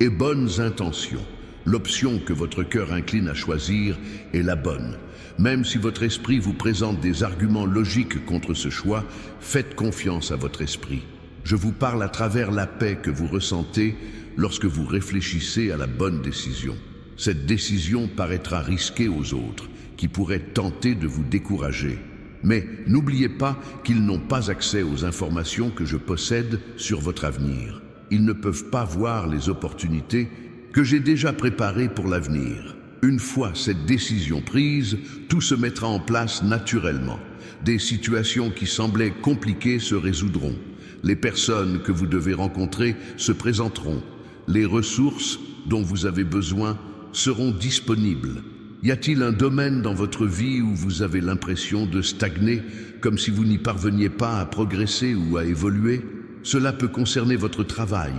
bonnes intentions. L'option que votre cœur incline à choisir est la bonne. Même si votre esprit vous présente des arguments logiques contre ce choix, faites confiance à votre esprit. Je vous parle à travers la paix que vous ressentez lorsque vous réfléchissez à la bonne décision. Cette décision paraîtra risquée aux autres, qui pourraient tenter de vous décourager. Mais n'oubliez pas qu'ils n'ont pas accès aux informations que je possède sur votre avenir. Ils ne peuvent pas voir les opportunités que j'ai déjà préparées pour l'avenir. Une fois cette décision prise, tout se mettra en place naturellement. Des situations qui semblaient compliquées se résoudront. Les personnes que vous devez rencontrer se présenteront. Les ressources dont vous avez besoin seront disponibles. Y a-t-il un domaine dans votre vie où vous avez l'impression de stagner, comme si vous n'y parveniez pas à progresser ou à évoluer? Cela peut concerner votre travail,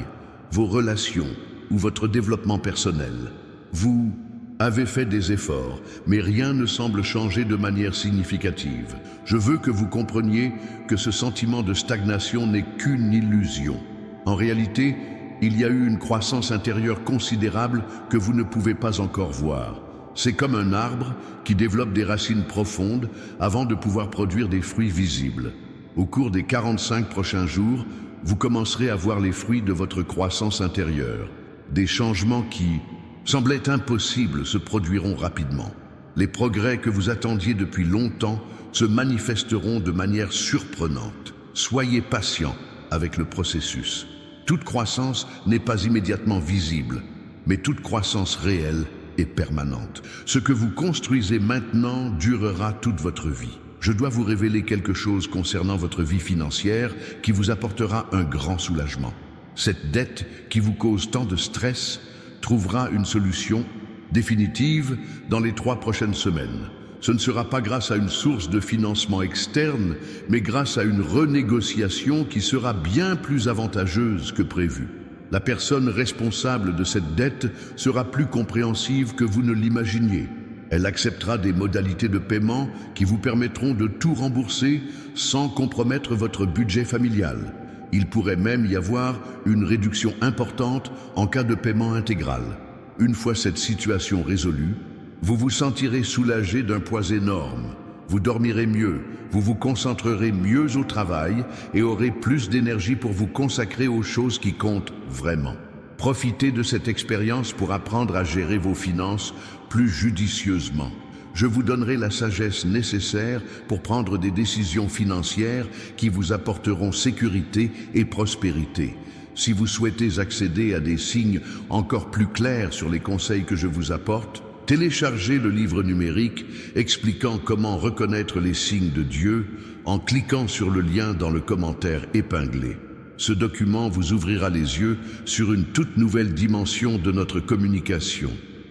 vos relations ou votre développement personnel. Vous avez fait des efforts, mais rien ne semble changer de manière significative. Je veux que vous compreniez que ce sentiment de stagnation n'est qu'une illusion. En réalité, il y a eu une croissance intérieure considérable que vous ne pouvez pas encore voir. C'est comme un arbre qui développe des racines profondes avant de pouvoir produire des fruits visibles. Au cours des 45 prochains jours, vous commencerez à voir les fruits de votre croissance intérieure. Des changements qui semblaient impossibles se produiront rapidement. Les progrès que vous attendiez depuis longtemps se manifesteront de manière surprenante. Soyez patient avec le processus. Toute croissance n'est pas immédiatement visible, mais toute croissance réelle est permanente. Ce que vous construisez maintenant durera toute votre vie. Je dois vous révéler quelque chose concernant votre vie financière qui vous apportera un grand soulagement. Cette dette qui vous cause tant de stress trouvera une solution définitive dans les 3 prochaines semaines. Ce ne sera pas grâce à une source de financement externe, mais grâce à une renégociation qui sera bien plus avantageuse que prévu. La personne responsable de cette dette sera plus compréhensive que vous ne l'imaginiez. Elle acceptera des modalités de paiement qui vous permettront de tout rembourser sans compromettre votre budget familial. Il pourrait même y avoir une réduction importante en cas de paiement intégral. Une fois cette situation résolue, vous vous sentirez soulagé d'un poids énorme. Vous dormirez mieux, vous vous concentrerez mieux au travail et aurez plus d'énergie pour vous consacrer aux choses qui comptent vraiment. Profitez de cette expérience pour apprendre à gérer vos finances plus judicieusement. Je vous donnerai la sagesse nécessaire pour prendre des décisions financières qui vous apporteront sécurité et prospérité. Si vous souhaitez accéder à des signes encore plus clairs sur les conseils que je vous apporte, téléchargez le livre numérique expliquant comment reconnaître les signes de Dieu en cliquant sur le lien dans le commentaire épinglé. Ce document vous ouvrira les yeux sur une toute nouvelle dimension de notre communication.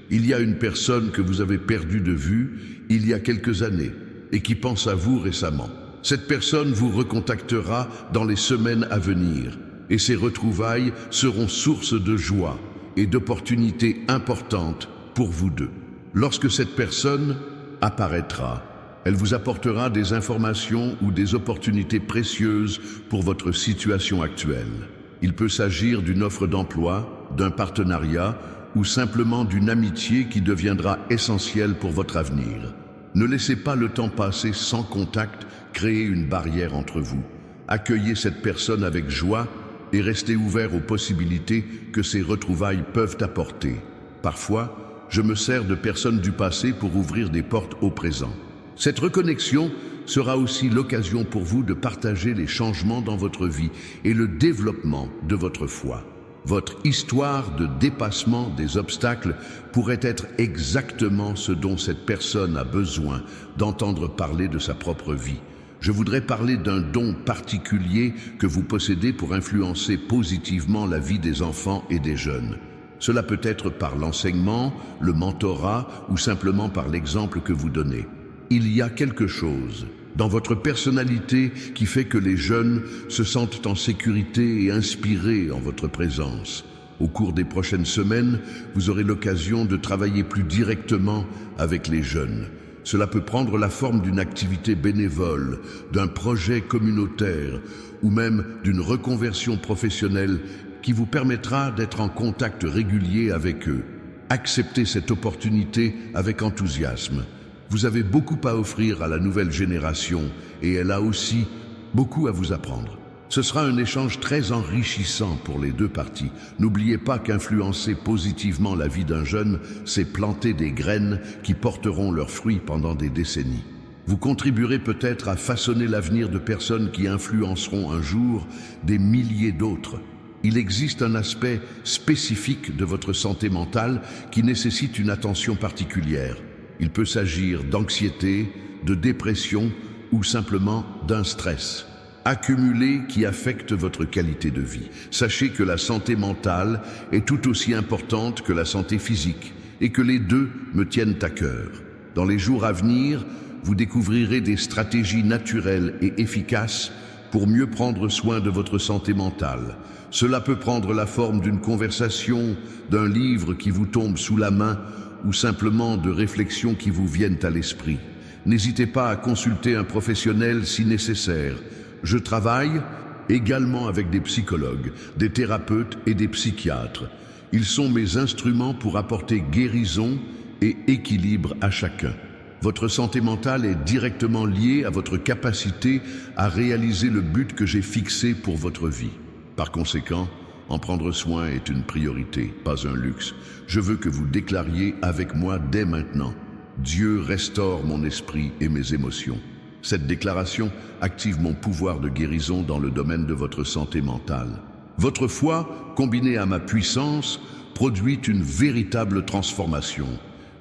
Il y a une personne que vous avez perdue de vue il y a quelques années et qui pense à vous récemment. Cette personne vous recontactera dans les semaines à venir et ces retrouvailles seront source de joie et d'opportunités importantes pour vous deux. Lorsque cette personne apparaîtra, elle vous apportera des informations ou des opportunités précieuses pour votre situation actuelle. Il peut s'agir d'une offre d'emploi, d'un partenariat ou simplement d'une amitié qui deviendra essentielle pour votre avenir. Ne laissez pas le temps passer sans contact créer une barrière entre vous. Accueillez cette personne avec joie et restez ouvert aux possibilités que ces retrouvailles peuvent apporter. Parfois, je me sers de personnes du passé pour ouvrir des portes au présent. Cette reconnexion sera aussi l'occasion pour vous de partager les changements dans votre vie et le développement de votre foi. Votre histoire de dépassement des obstacles pourrait être exactement ce dont cette personne a besoin d'entendre parler de sa propre vie. Je voudrais parler d'un don particulier que vous possédez pour influencer positivement la vie des enfants et des jeunes. Cela peut être par l'enseignement, le mentorat ou simplement par l'exemple que vous donnez. Il y a quelque chose dans votre personnalité qui fait que les jeunes se sentent en sécurité et inspirés en votre présence. Au cours des prochaines semaines, vous aurez l'occasion de travailler plus directement avec les jeunes. Cela peut prendre la forme d'une activité bénévole, d'un projet communautaire ou même d'une reconversion professionnelle qui vous permettra d'être en contact régulier avec eux. Acceptez cette opportunité avec enthousiasme. Vous avez beaucoup à offrir à la nouvelle génération et elle a aussi beaucoup à vous apprendre. Ce sera un échange très enrichissant pour les deux parties. N'oubliez pas qu'influencer positivement la vie d'un jeune, c'est planter des graines qui porteront leurs fruits pendant des décennies. Vous contribuerez peut-être à façonner l'avenir de personnes qui influenceront un jour des milliers d'autres. Il existe un aspect spécifique de votre santé mentale qui nécessite une attention particulière. Il peut s'agir d'anxiété, de dépression ou simplement d'un stress accumulé qui affecte votre qualité de vie. Sachez que la santé mentale est tout aussi importante que la santé physique et que les deux me tiennent à cœur. Dans les jours à venir, vous découvrirez des stratégies naturelles et efficaces pour mieux prendre soin de votre santé mentale. Cela peut prendre la forme d'une conversation, d'un livre qui vous tombe sous la main ou simplement de réflexions qui vous viennent à l'esprit. N'hésitez pas à consulter un professionnel si nécessaire. Je travaille également avec des psychologues, des thérapeutes et des psychiatres. Ils sont mes instruments pour apporter guérison et équilibre à chacun. Votre santé mentale est directement liée à votre capacité à réaliser le but que j'ai fixé pour votre vie. Par conséquent, en prendre soin est une priorité, pas un luxe. Je veux que vous déclariez avec moi dès maintenant: Dieu restaure mon esprit et mes émotions. Cette déclaration active mon pouvoir de guérison dans le domaine de votre santé mentale. Votre foi, combinée à ma puissance, produit une véritable transformation.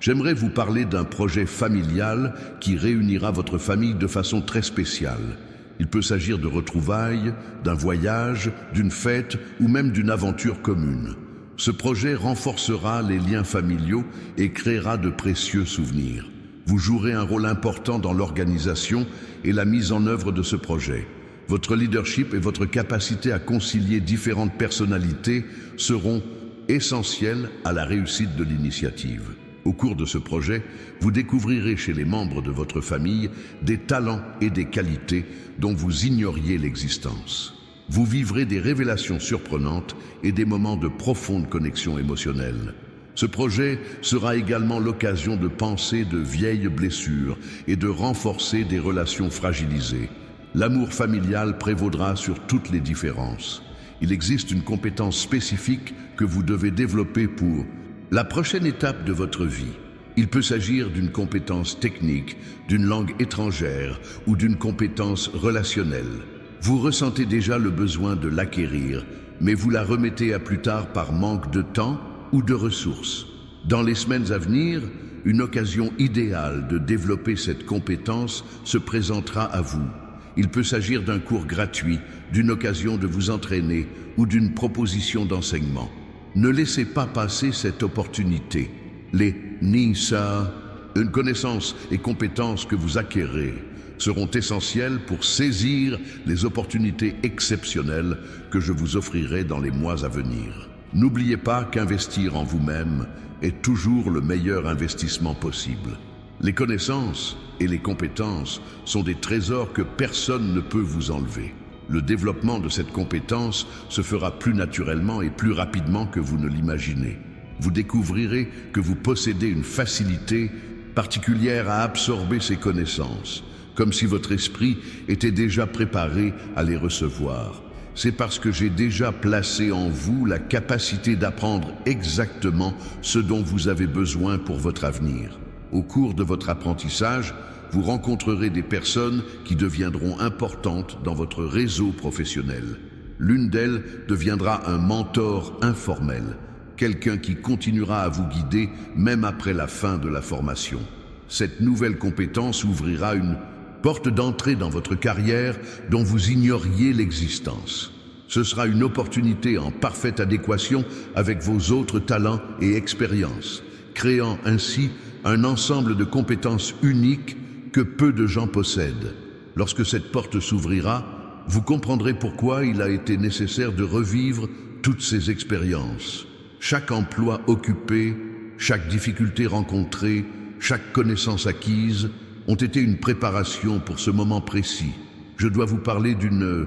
J'aimerais vous parler d'un projet familial qui réunira votre famille de façon très spéciale. Il peut s'agir de retrouvailles, d'un voyage, d'une fête ou même d'une aventure commune. Ce projet renforcera les liens familiaux et créera de précieux souvenirs. Vous jouerez un rôle important dans l'organisation et la mise en œuvre de ce projet. Votre leadership et votre capacité à concilier différentes personnalités seront essentiels à la réussite de l'initiative. Au cours de ce projet, vous découvrirez chez les membres de votre famille des talents et des qualités dont vous ignoriez l'existence. Vous vivrez des révélations surprenantes et des moments de profonde connexion émotionnelle. Ce projet sera également l'occasion de penser de vieilles blessures et de renforcer des relations fragilisées. L'amour familial prévaudra sur toutes les différences. Il existe une compétence spécifique que vous devez développer pour la prochaine étape de votre vie. Il peut s'agir d'une compétence technique, d'une langue étrangère ou d'une compétence relationnelle. Vous ressentez déjà le besoin de l'acquérir, mais vous la remettez à plus tard par manque de temps ou de ressources. Dans les semaines à venir, une occasion idéale de développer cette compétence se présentera à vous. Il peut s'agir d'un cours gratuit, d'une occasion de vous entraîner ou d'une proposition d'enseignement. Ne laissez pas passer cette opportunité. Les NISA, une connaissance et compétences que vous acquérez, seront essentielles pour saisir les opportunités exceptionnelles que je vous offrirai dans les mois à venir. N'oubliez pas qu'investir en vous-même est toujours le meilleur investissement possible. Les connaissances et les compétences sont des trésors que personne ne peut vous enlever. Le développement de cette compétence se fera plus naturellement et plus rapidement que vous ne l'imaginez. Vous découvrirez que vous possédez une facilité particulière à absorber ces connaissances, comme si votre esprit était déjà préparé à les recevoir. C'est parce que j'ai déjà placé en vous la capacité d'apprendre exactement ce dont vous avez besoin pour votre avenir. Au cours de votre apprentissage, vous rencontrerez des personnes qui deviendront importantes dans votre réseau professionnel. L'une d'elles deviendra un mentor informel, quelqu'un qui continuera à vous guider même après la fin de la formation. Cette nouvelle compétence ouvrira une porte d'entrée dans votre carrière dont vous ignoriez l'existence. Ce sera une opportunité en parfaite adéquation avec vos autres talents et expériences, créant ainsi un ensemble de compétences uniques que peu de gens possèdent. Lorsque cette porte s'ouvrira, vous comprendrez pourquoi il a été nécessaire de revivre toutes ces expériences. Chaque emploi occupé, chaque difficulté rencontrée, chaque connaissance acquise ont été une préparation pour ce moment précis. Je dois vous parler d'une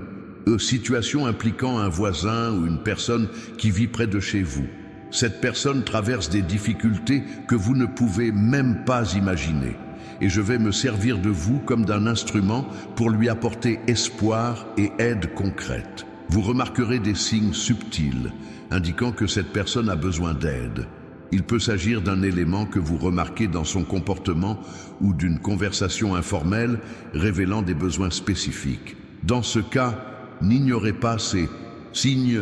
situation impliquant un voisin ou une personne qui vit près de chez vous. Cette personne traverse des difficultés que vous ne pouvez même pas imaginer. Et je vais me servir de vous comme d'un instrument pour lui apporter espoir et aide concrète. Vous remarquerez des signes subtils indiquant que cette personne a besoin d'aide. Il peut s'agir d'un élément que vous remarquez dans son comportement ou d'une conversation informelle révélant des besoins spécifiques. Dans ce cas, n'ignorez pas ces signes.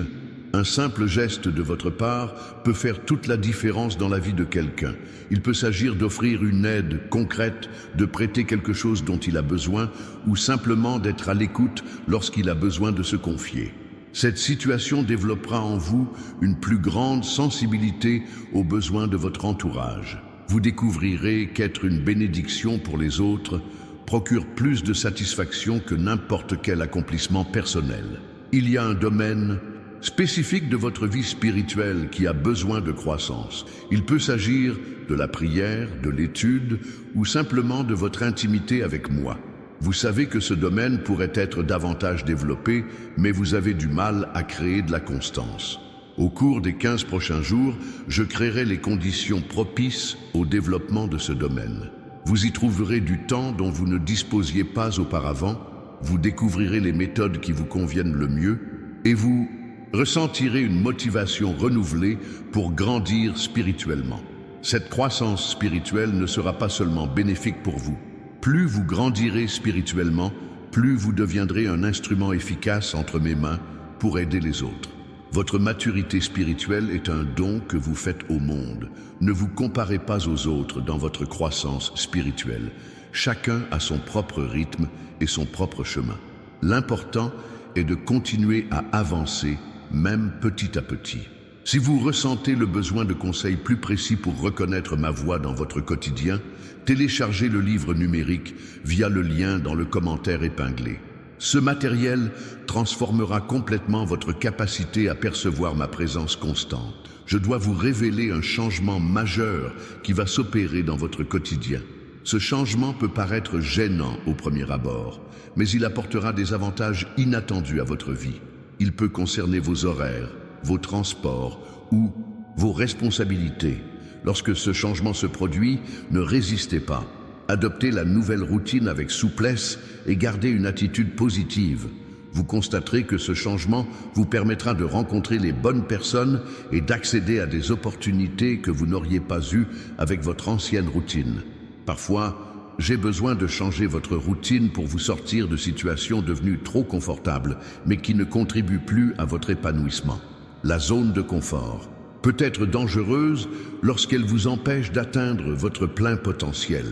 Un simple geste de votre part peut faire toute la différence dans la vie de quelqu'un. Il peut s'agir d'offrir une aide concrète, de prêter quelque chose dont il a besoin ou simplement d'être à l'écoute lorsqu'il a besoin de se confier. Cette situation développera en vous une plus grande sensibilité aux besoins de votre entourage. Vous découvrirez qu'être une bénédiction pour les autres procure plus de satisfaction que n'importe quel accomplissement personnel. Il y a un domaine spécifique de votre vie spirituelle qui a besoin de croissance. Il peut s'agir de la prière, de l'étude ou simplement de votre intimité avec moi. Vous savez que ce domaine pourrait être davantage développé, mais vous avez du mal à créer de la constance. Au cours des 15 prochains jours, je créerai les conditions propices au développement de ce domaine. Vous y trouverez du temps dont vous ne disposiez pas auparavant, vous découvrirez les méthodes qui vous conviennent le mieux, et vous ressentirez une motivation renouvelée pour grandir spirituellement. Cette croissance spirituelle ne sera pas seulement bénéfique pour vous. Plus vous grandirez spirituellement, plus vous deviendrez un instrument efficace entre mes mains pour aider les autres. Votre maturité spirituelle est un don que vous faites au monde. Ne vous comparez pas aux autres dans votre croissance spirituelle. Chacun a son propre rythme et son propre chemin. L'important est de continuer à avancer, même petit à petit. Si vous ressentez le besoin de conseils plus précis pour reconnaître ma voix dans votre quotidien, téléchargez le livre numérique via le lien dans le commentaire épinglé. Ce matériel transformera complètement votre capacité à percevoir ma présence constante. Je dois vous révéler un changement majeur qui va s'opérer dans votre quotidien. Ce changement peut paraître gênant au premier abord, mais il apportera des avantages inattendus à votre vie. Il peut concerner vos horaires, vos transports ou vos responsabilités. Lorsque ce changement se produit, ne résistez pas. Adoptez la nouvelle routine avec souplesse et gardez une attitude positive. Vous constaterez que ce changement vous permettra de rencontrer les bonnes personnes et d'accéder à des opportunités que vous n'auriez pas eues avec votre ancienne routine. Parfois, j'ai besoin de changer votre routine pour vous sortir de situations devenues trop confortables, mais qui ne contribuent plus à votre épanouissement. La zone de confort peut être dangereuse lorsqu'elle vous empêche d'atteindre votre plein potentiel.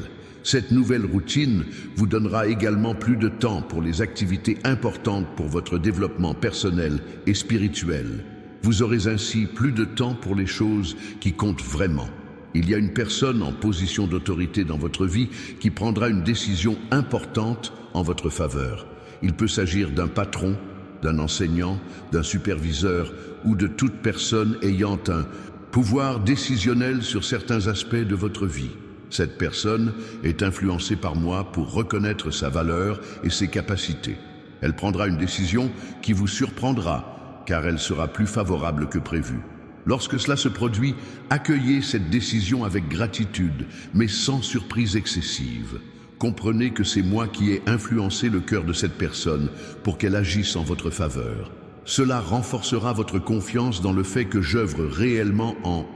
Cette nouvelle routine vous donnera également plus de temps pour les activités importantes pour votre développement personnel et spirituel. Vous aurez ainsi plus de temps pour les choses qui comptent vraiment. Il y a une personne en position d'autorité dans votre vie qui prendra une décision importante en votre faveur. Il peut s'agir d'un patron, d'un enseignant, d'un superviseur ou de toute personne ayant un pouvoir décisionnel sur certains aspects de votre vie. Cette personne est influencée par moi pour reconnaître sa valeur et ses capacités. Elle prendra une décision qui vous surprendra, car elle sera plus favorable que prévu. Lorsque cela se produit, accueillez cette décision avec gratitude, mais sans surprise excessive. Comprenez que c'est moi qui ai influencé le cœur de cette personne pour qu'elle agisse en votre faveur. Cela renforcera votre confiance dans le fait que j'œuvre réellement en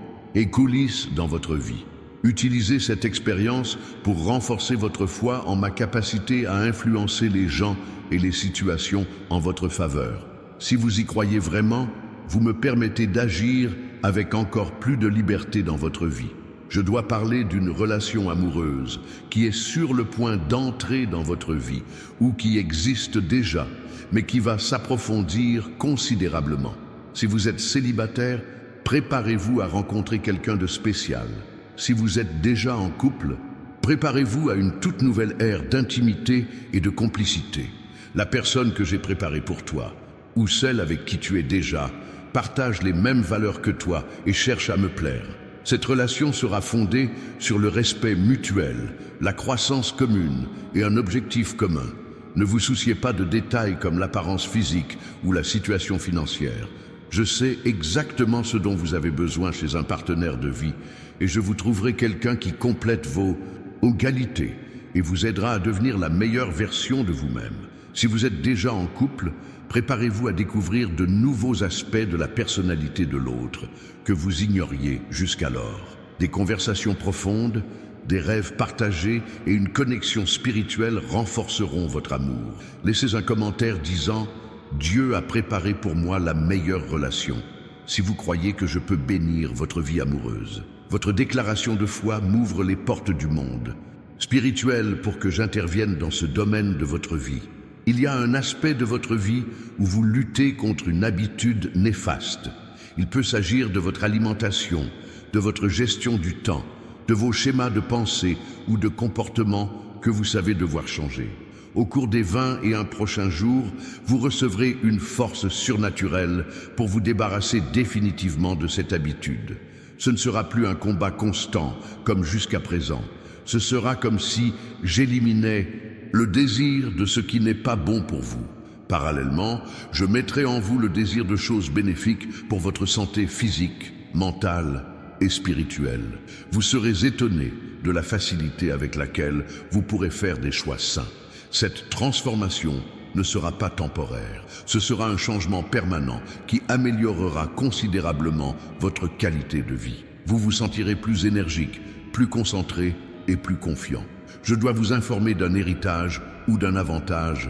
coulisses dans votre vie. Utilisez cette expérience pour renforcer votre foi en ma capacité à influencer les gens et les situations en votre faveur. Si vous y croyez vraiment, vous me permettez d'agir avec encore plus de liberté dans votre vie. Je dois parler d'une relation amoureuse qui est sur le point d'entrer dans votre vie ou qui existe déjà, mais qui va s'approfondir considérablement. Si vous êtes célibataire, préparez-vous à rencontrer quelqu'un de spécial. Si vous êtes déjà en couple, préparez-vous à une toute nouvelle ère d'intimité et de complicité. La personne que j'ai préparée pour toi, ou celle avec qui tu es déjà, partage les mêmes valeurs que toi et cherche à me plaire. Cette relation sera fondée sur le respect mutuel, la croissance commune et un objectif commun. Ne vous souciez pas de détails comme l'apparence physique ou la situation financière. Je sais exactement ce dont vous avez besoin chez un partenaire de vie et je vous trouverai quelqu'un qui complète vos qualités et vous aidera à devenir la meilleure version de vous-même. Si vous êtes déjà en couple, préparez-vous à découvrir de nouveaux aspects de la personnalité de l'autre que vous ignoriez jusqu'alors. Des conversations profondes, des rêves partagés et une connexion spirituelle renforceront votre amour. Laissez un commentaire disant « Dieu a préparé pour moi la meilleure relation » si vous croyez que je peux bénir votre vie amoureuse. Votre déclaration de foi m'ouvre les portes du monde spirituel pour que j'intervienne dans ce domaine de votre vie. Il y a un aspect de votre vie où vous luttez contre une habitude néfaste. Il peut s'agir de votre alimentation, de votre gestion du temps, de vos schémas de pensée ou de comportement que vous savez devoir changer. Au cours des 21 prochains jours, vous recevrez une force surnaturelle pour vous débarrasser définitivement de cette habitude. Ce ne sera plus un combat constant comme jusqu'à présent. Ce sera comme si j'éliminais le désir de ce qui n'est pas bon pour vous. Parallèlement, je mettrai en vous le désir de choses bénéfiques pour votre santé physique, mentale et spirituelle. Vous serez étonné de la facilité avec laquelle vous pourrez faire des choix sains. Cette transformation ne sera pas temporaire. Ce sera un changement permanent qui améliorera considérablement votre qualité de vie. Vous vous sentirez plus énergique, plus concentré et plus confiant. Je dois vous informer d'un héritage ou d'un avantage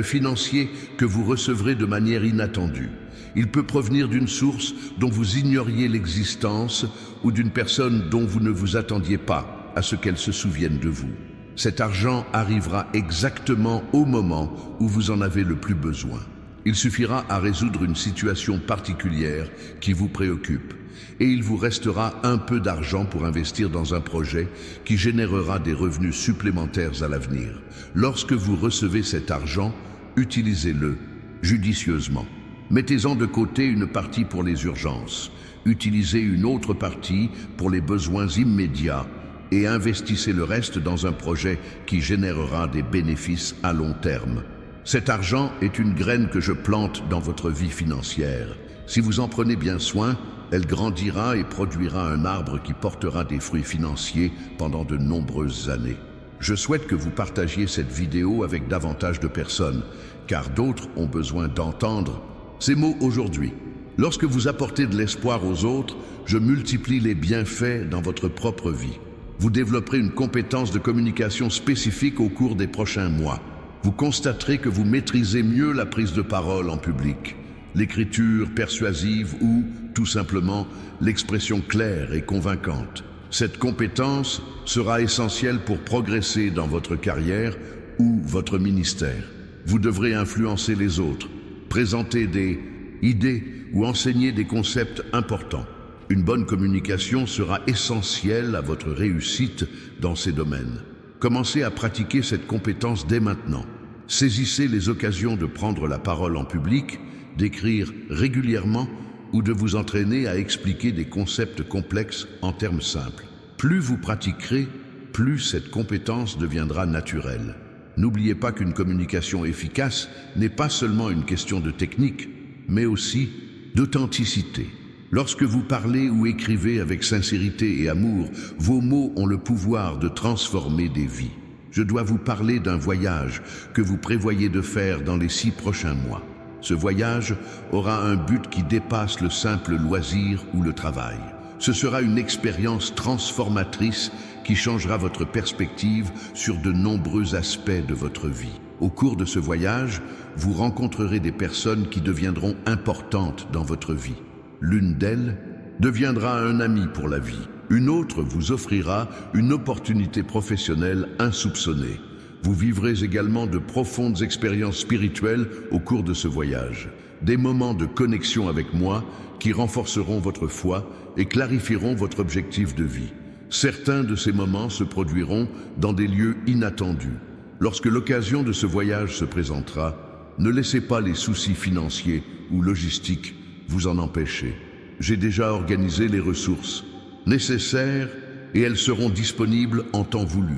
financier que vous recevrez de manière inattendue. Il peut provenir d'une source dont vous ignoriez l'existence ou d'une personne dont vous ne vous attendiez pas à ce qu'elle se souvienne de vous. Cet argent arrivera exactement au moment où vous en avez le plus besoin. Il suffira à résoudre une situation particulière qui vous préoccupe et il vous restera un peu d'argent pour investir dans un projet qui générera des revenus supplémentaires à l'avenir. Lorsque vous recevez cet argent, utilisez-le judicieusement. Mettez-en de côté une partie pour les urgences, utilisez une autre partie pour les besoins immédiats et investissez le reste dans un projet qui générera des bénéfices à long terme. Cet argent est une graine que je plante dans votre vie financière. Si vous en prenez bien soin, elle grandira et produira un arbre qui portera des fruits financiers pendant de nombreuses années. Je souhaite que vous partagiez cette vidéo avec davantage de personnes, car d'autres ont besoin d'entendre ces mots aujourd'hui. Lorsque vous apportez de l'espoir aux autres, je multiplie les bienfaits dans votre propre vie. Vous développerez une compétence de communication spécifique au cours des prochains mois. Vous constaterez que vous maîtrisez mieux la prise de parole en public, l'écriture persuasive ou, tout simplement, l'expression claire et convaincante. Cette compétence sera essentielle pour progresser dans votre carrière ou votre ministère. Vous devrez influencer les autres, présenter des idées ou enseigner des concepts importants. Une bonne communication sera essentielle à votre réussite dans ces domaines. Commencez à pratiquer cette compétence dès maintenant. Saisissez les occasions de prendre la parole en public, d'écrire régulièrement ou de vous entraîner à expliquer des concepts complexes en termes simples. Plus vous pratiquerez, plus cette compétence deviendra naturelle. N'oubliez pas qu'une communication efficace n'est pas seulement une question de technique, mais aussi d'authenticité. Lorsque vous parlez ou écrivez avec sincérité et amour, vos mots ont le pouvoir de transformer des vies. Je dois vous parler d'un voyage que vous prévoyez de faire dans les 6 prochains mois. Ce voyage aura un but qui dépasse le simple loisir ou le travail. Ce sera une expérience transformatrice qui changera votre perspective sur de nombreux aspects de votre vie. Au cours de ce voyage, vous rencontrerez des personnes qui deviendront importantes dans votre vie. L'une d'elles deviendra un ami pour la vie. Une autre vous offrira une opportunité professionnelle insoupçonnée. Vous vivrez également de profondes expériences spirituelles au cours de ce voyage. Des moments de connexion avec moi qui renforceront votre foi et clarifieront votre objectif de vie. Certains de ces moments se produiront dans des lieux inattendus. Lorsque l'occasion de ce voyage se présentera, ne laissez pas les soucis financiers ou logistiques vous en empêcher. J'ai déjà organisé les ressources nécessaires et elles seront disponibles en temps voulu.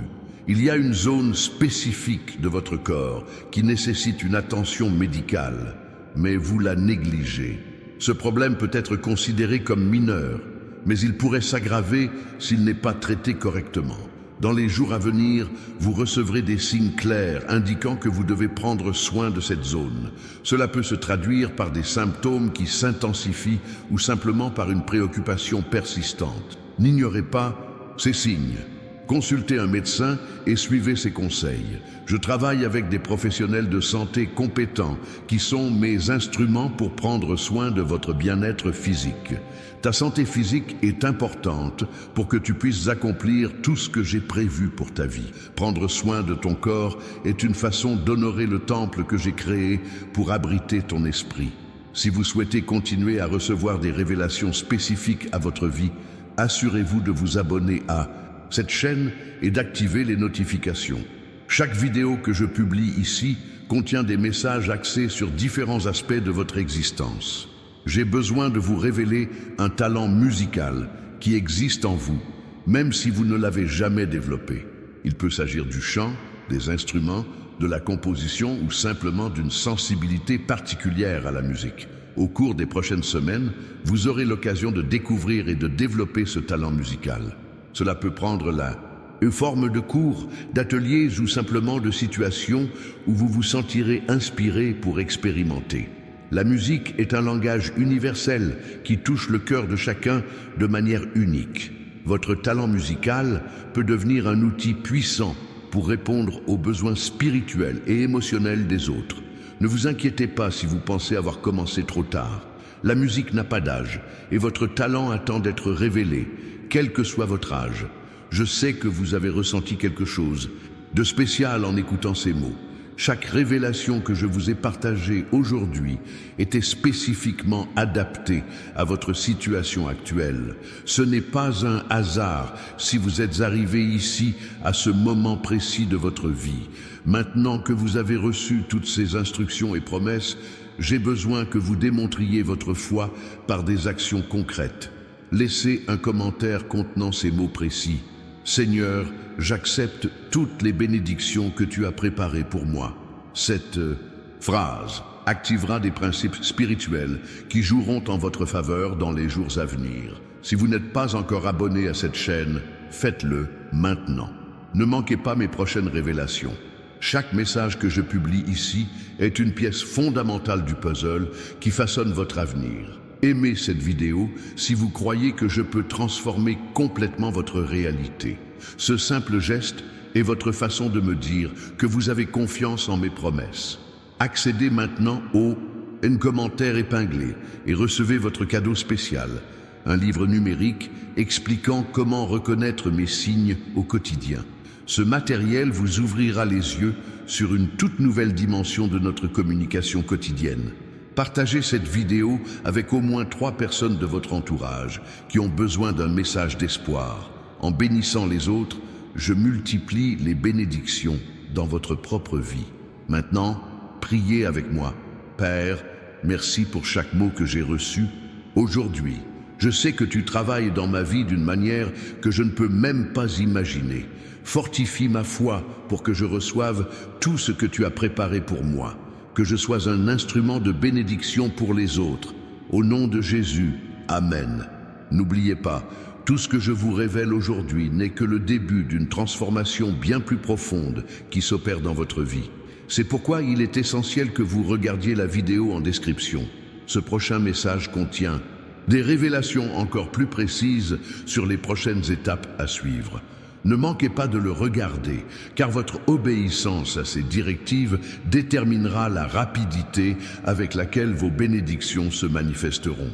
Il y a une zone spécifique de votre corps qui nécessite une attention médicale, mais vous la négligez. Ce problème peut être considéré comme mineur, mais il pourrait s'aggraver s'il n'est pas traité correctement. Dans les jours à venir, vous recevrez des signes clairs indiquant que vous devez prendre soin de cette zone. Cela peut se traduire par des symptômes qui s'intensifient ou simplement par une préoccupation persistante. N'ignorez pas ces signes. Consultez un médecin et suivez ses conseils. Je travaille avec des professionnels de santé compétents qui sont mes instruments pour prendre soin de votre bien-être physique. Ta santé physique est importante pour que tu puisses accomplir tout ce que j'ai prévu pour ta vie. Prendre soin de ton corps est une façon d'honorer le temple que j'ai créé pour abriter ton esprit. Si vous souhaitez continuer à recevoir des révélations spécifiques à votre vie, assurez-vous de vous abonner à cette chaîne et d'activer les notifications. Chaque vidéo que je publie ici contient des messages axés sur différents aspects de votre existence. J'ai besoin de vous révéler un talent musical qui existe en vous, même si vous ne l'avez jamais développé. Il peut s'agir du chant, des instruments, de la composition ou simplement d'une sensibilité particulière à la musique. Au cours des prochaines semaines, vous aurez l'occasion de découvrir et de développer ce talent musical. Cela peut prendre la forme de cours, d'ateliers ou simplement de situations où vous vous sentirez inspiré pour expérimenter. La musique est un langage universel qui touche le cœur de chacun de manière unique. Votre talent musical peut devenir un outil puissant pour répondre aux besoins spirituels et émotionnels des autres. Ne vous inquiétez pas si vous pensez avoir commencé trop tard. La musique n'a pas d'âge et votre talent attend d'être révélé, quel que soit votre âge. Je sais que vous avez ressenti quelque chose de spécial en écoutant ces mots. Chaque révélation que je vous ai partagée aujourd'hui était spécifiquement adaptée à votre situation actuelle. Ce n'est pas un hasard si vous êtes arrivé ici à ce moment précis de votre vie. Maintenant que vous avez reçu toutes ces instructions et promesses, j'ai besoin que vous démontriez votre foi par des actions concrètes. Laissez un commentaire contenant ces mots précis. Seigneur, j'accepte toutes les bénédictions que tu as préparées pour moi. Cette phrase activera des principes spirituels qui joueront en votre faveur dans les jours à venir. Si vous n'êtes pas encore abonné à cette chaîne, faites-le maintenant. Ne manquez pas mes prochaines révélations. Chaque message que je publie ici est une pièce fondamentale du puzzle qui façonne votre avenir. Aimez cette vidéo si vous croyez que je peux transformer complètement votre réalité. Ce simple geste est votre façon de me dire que vous avez confiance en mes promesses. Accédez maintenant au commentaire épinglé et recevez votre cadeau spécial, un livre numérique expliquant comment reconnaître mes signes au quotidien. Ce matériel vous ouvrira les yeux sur une toute nouvelle dimension de notre communication quotidienne. Partagez cette vidéo avec au moins 3 personnes de votre entourage qui ont besoin d'un message d'espoir. En bénissant les autres, je multiplie les bénédictions dans votre propre vie. Maintenant, priez avec moi. Père, merci pour chaque mot que j'ai reçu. Aujourd'hui, Je sais que tu travailles dans ma vie d'une manière que je ne peux même pas imaginer. Fortifie ma foi pour que je reçoive tout ce que tu as préparé pour moi, que je sois un instrument de bénédiction pour les autres. Au nom de Jésus, Amen. N'oubliez pas, tout ce que je vous révèle aujourd'hui n'est que le début d'une transformation bien plus profonde qui s'opère dans votre vie. C'est pourquoi il est essentiel que vous regardiez la vidéo en description. Ce prochain message contient des révélations encore plus précises sur les prochaines étapes à suivre. Ne manquez pas de le regarder, car votre obéissance à ces directives déterminera la rapidité avec laquelle vos bénédictions se manifesteront.